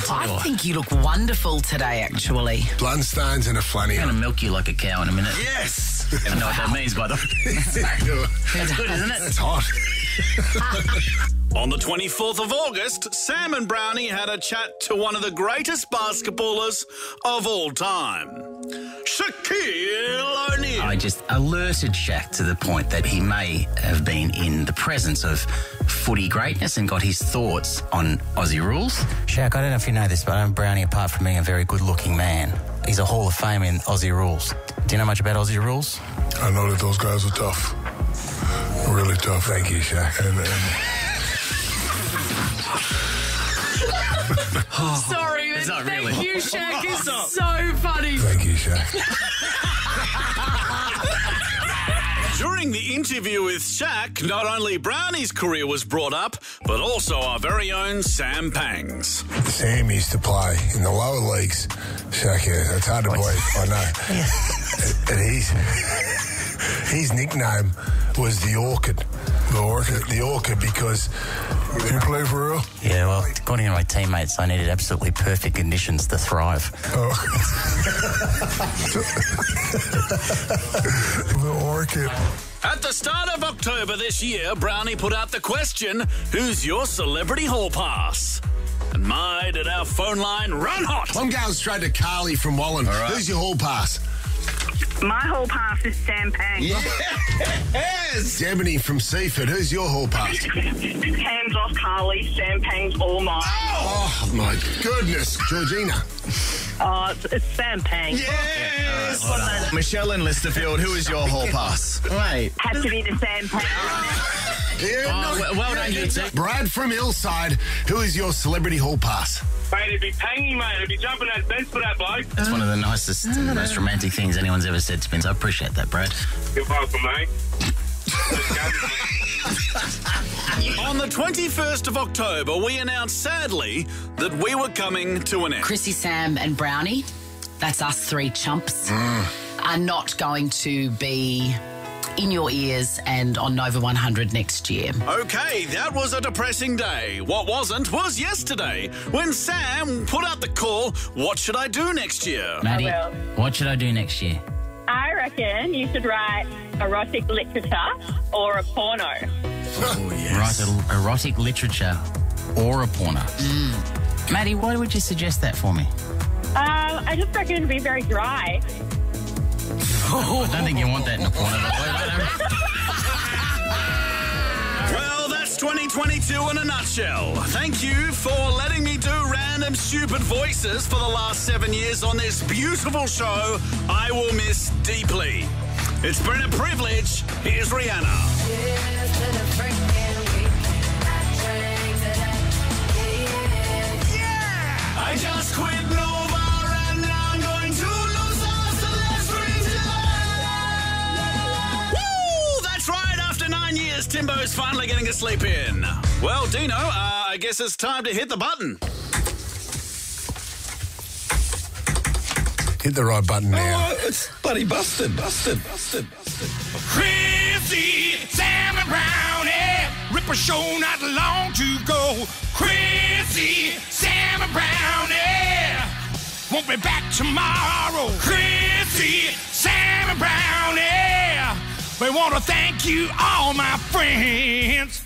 farmer. I think you look wonderful today, actually. Bloodstones and a flanny. I'm going to milk you like a cow in a minute. Yes. I know what that means, by the way. That's good, isn't it? That's hot. On the 24th of August, Sam and Brownie had a chat to one of the greatest basketballers of all time, Shaquille O'Neal. I just alerted Shaq to the point that he may have been in the presence of footy greatness and got his thoughts on Aussie rules. Shaq, I don't know if you know this, but Brownie, apart from being a very good-looking man, he's a Hall of Fame in Aussie rules. Do you know much about Aussie rules? I know that those guys are tough. Really tough. Thank you, Shaq. Sorry, It's not thank really. you, Shaq. It's so funny. Thank you, Shaq. During the interview with Shaq, not only Brownie's career was brought up, but also our very own Sam Pangs. Sam used to play in the lower leagues. Shaq, yeah, it's hard to believe, I know. And his nickname was the Orchid. The Orchid because... Did you play for real? Yeah, well, according to my teammates, I needed absolutely perfect conditions to thrive. The Orchid. At the start of October this year, Brownie put out the question, who's your celebrity hall pass? And my, did our phone line run hot. I'm going straight to Carly from Wallen. Right. Who's your hall pass? My hall pass is Sam Pang. Yes! Debony from Seaford. Who's your hall pass? Hands off, Carly. Sam Pang's all mine. Oh, my goodness. Georgina. It's Sam Pang. Yes! Michelle in Listerfield, who is your hall pass? Wait. Has to be the Sam Pang. Well done, you two. Brad from Hillside. Who is your celebrity hall pass? Mate, it'd be Pangy, mate. It'd be jumping that fence for that bloke. That's one of the nicest and most romantic things anyone's ever said to me. So I appreciate that, Brad. You're welcome, mate. On the 21st of October, we announced sadly that we were coming to an end. Chrissie, Sam and Brownie, that's us three chumps, are not going to be in your ears and on Nova 100 next year. Okay, that was a depressing day. What wasn't was yesterday, when Sam put out the call, what should I do next year? Maddie, what should I do next year? I reckon you should write erotic literature or a porno. Oh, yes. Write erotic literature or a porno. Maddie, why would you suggest that for me? I just reckon it'd be very dry. I don't think you want that in a porno. Well, that's 2022 in a nutshell. Thank you for letting me do random stupid voices for the last 7 years on this beautiful show I will miss deeply. It's been a privilege. Here's Rihanna. I just quit Nova and now I'm going to lose all, so let's bring to life. Woo! That's right, after 9 years, Timbo's finally getting to sleep in. Well, Dino, I guess it's time to hit the button. Hit the right button now. Oh, it's bloody busted. Chrissie, Sam and Brownie, Ripper show not long to go. Chrissie, Sam and Brownie, won't be back tomorrow. Chrissie, Sam and Brownie, we want to thank you, all my friends.